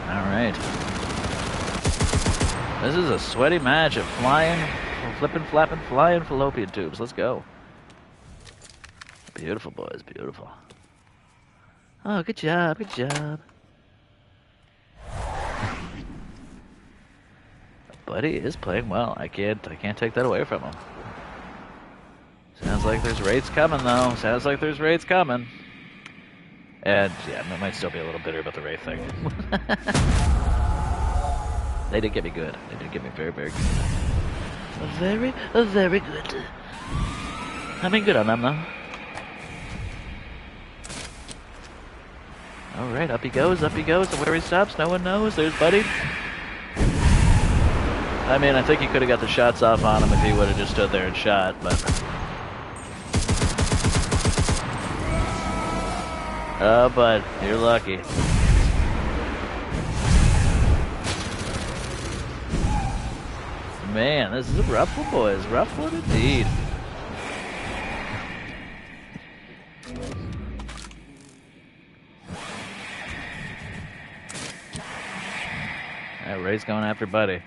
Alright. This is a sweaty match of flying, flipping, flapping, flying fallopian tubes. Let's go. Beautiful, boys. Beautiful. Oh, good job. Good job. Buddy is playing well. I can't take that away from him. Sounds like there's raids coming, though. Sounds like there's raids coming. And, yeah, I might still be a little bitter about the raid thing. They did get me good. They did get me very, very good. Very, very good. I mean, good on them, though. Alright, up he goes, and where he stops, no one knows. There's Buddy. I mean, I think he could have got the shots off on him if he would have just stood there and shot, but... Oh, bud, you're lucky. Man, this is a rough one, boys. Rough one indeed. Alright, Ray's going after Buddy.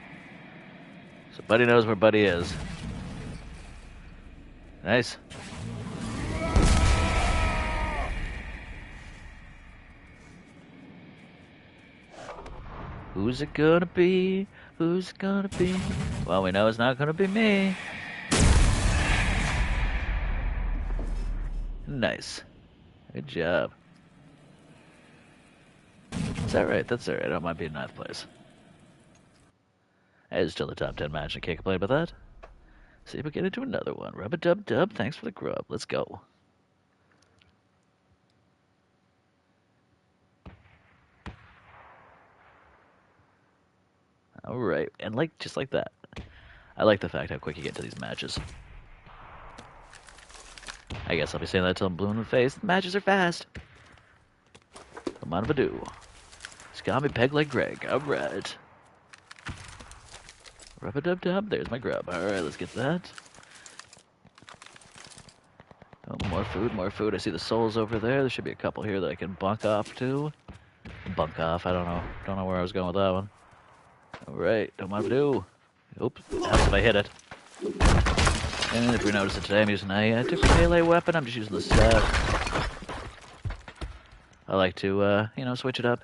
So Buddy knows where Buddy is. Nice. Who's it gonna be? Who's it gonna be? Well, we know it's not gonna be me. Nice. Good job. That's alright, that's alright. I don't mind being 9th place. It's still the top 10 match. I can't complain about that. See if we get into another one. Rub-a-dub-dub, thanks for the grub. Let's go. Alright, and just like that. I like the fact how quick you get to these matches. I guess I'll be saying that till I'm blue in the face. The matches are fast. Come on, Vadu. It's got me pegged like Greg. Alright. Rub-a-dub-dub. There's my grub. Alright, let's get that. Oh, more food, more food. I see the souls over there. There should be a couple here that I can bunk off to. Bunk off, I don't know. Don't know where I was going with that one. Alright, don't mind do. Oops, helps if I hit it. And if you notice it today, I'm using a different melee weapon. I'm just using the staff. I like to, switch it up.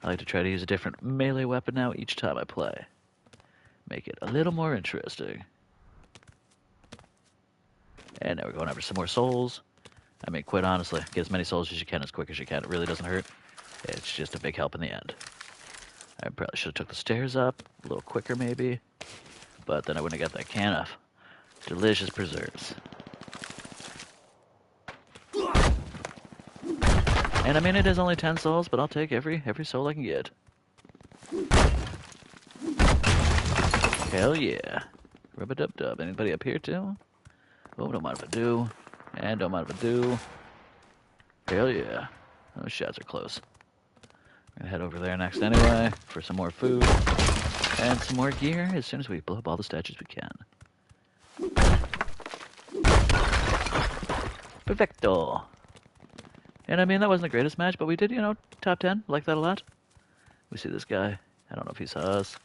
I like to try to use a different melee weapon now each time I play. Make it a little more interesting. And now we're going after some more souls. I mean, quite honestly, get as many souls as you can as quick as you can. It really doesn't hurt. It's just a big help in the end. I probably should have took the stairs up a little quicker maybe. But then I wouldn't have got that can of delicious preserves. And I mean, it is only 10 souls, but I'll take every soul I can get. Hell yeah. Rub-a-dub-dub. Anybody up here too? Oh, don't mind if I do. And don't mind if I do. Hell yeah. Those shots are close. I'm gonna head over there next anyway for some more food and some more gear as soon as we blow up all the statues we can. Perfecto. And I mean, that wasn't the greatest match, but we did, top 10. Like that a lot. We see this guy. I don't know if he saw us.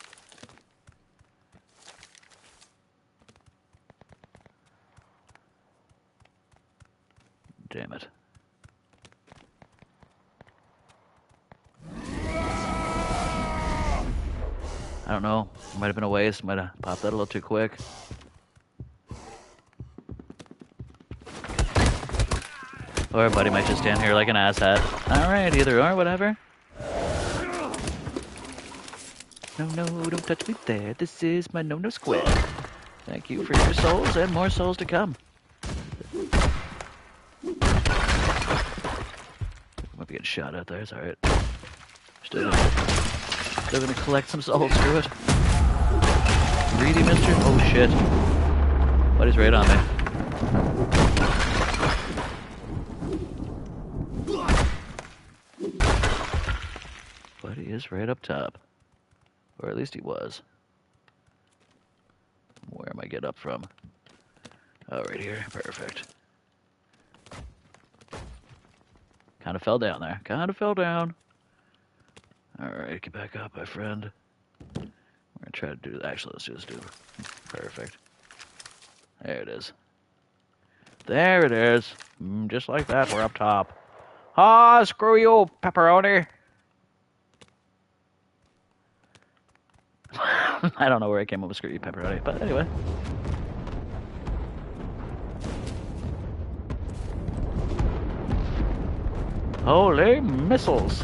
Damn it. I don't know. It might have been a waste. Might have popped that a little too quick. Or buddy might just stand here like an asshat. Alright, either or, whatever. No, no, don't touch me there. This is my no-no square. Thank you for your souls and more souls to come. Might be getting shot out there, it's alright. Still gonna collect some souls, screw it. Greedy mister? Oh shit. Buddy's right on me. Buddy is right up top. Or at least he was. Where am I getting up from? Oh, right here. Perfect. Kind of fell down there. Kind of fell down. Alright, get back up, my friend. We're gonna try to do... Actually, let's just do... Perfect. There it is. There it is. Just like that, we're up top. Ah, screw you, pepperoni! I don't know where I came up with screw you, pepperoni, but anyway. Holy missiles!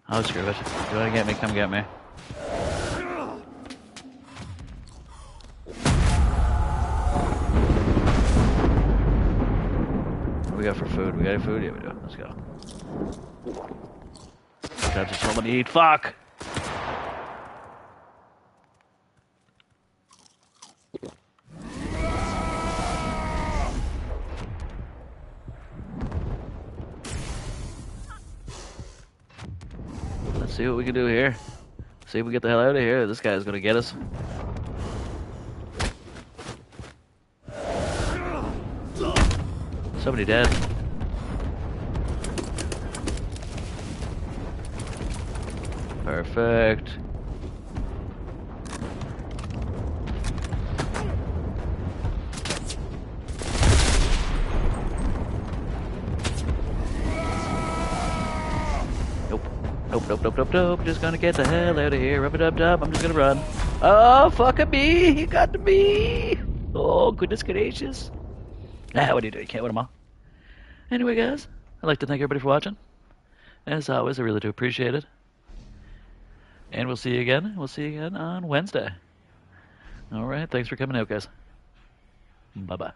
Oh, screw it. If you want to get me, come get me. What do we got for food? We got any food? Yeah, we do. Let's go. That's just someone to eat. Fuck! Let's see what we can do here. See if we get the hell out of here. This guy's gonna get us. Somebody dead. Perfect. Nope. Just gonna get the hell out of here. Rub-a-dub-dub. I'm just gonna run. Oh, fuck me. He got me. Oh, goodness gracious. Ah, what do you do? You can't win them all. Anyway, guys, I'd like to thank everybody for watching. As always, I really do appreciate it. And we'll see you again. We'll see you again on Wednesday. All right. Thanks for coming out, guys. Bye-bye.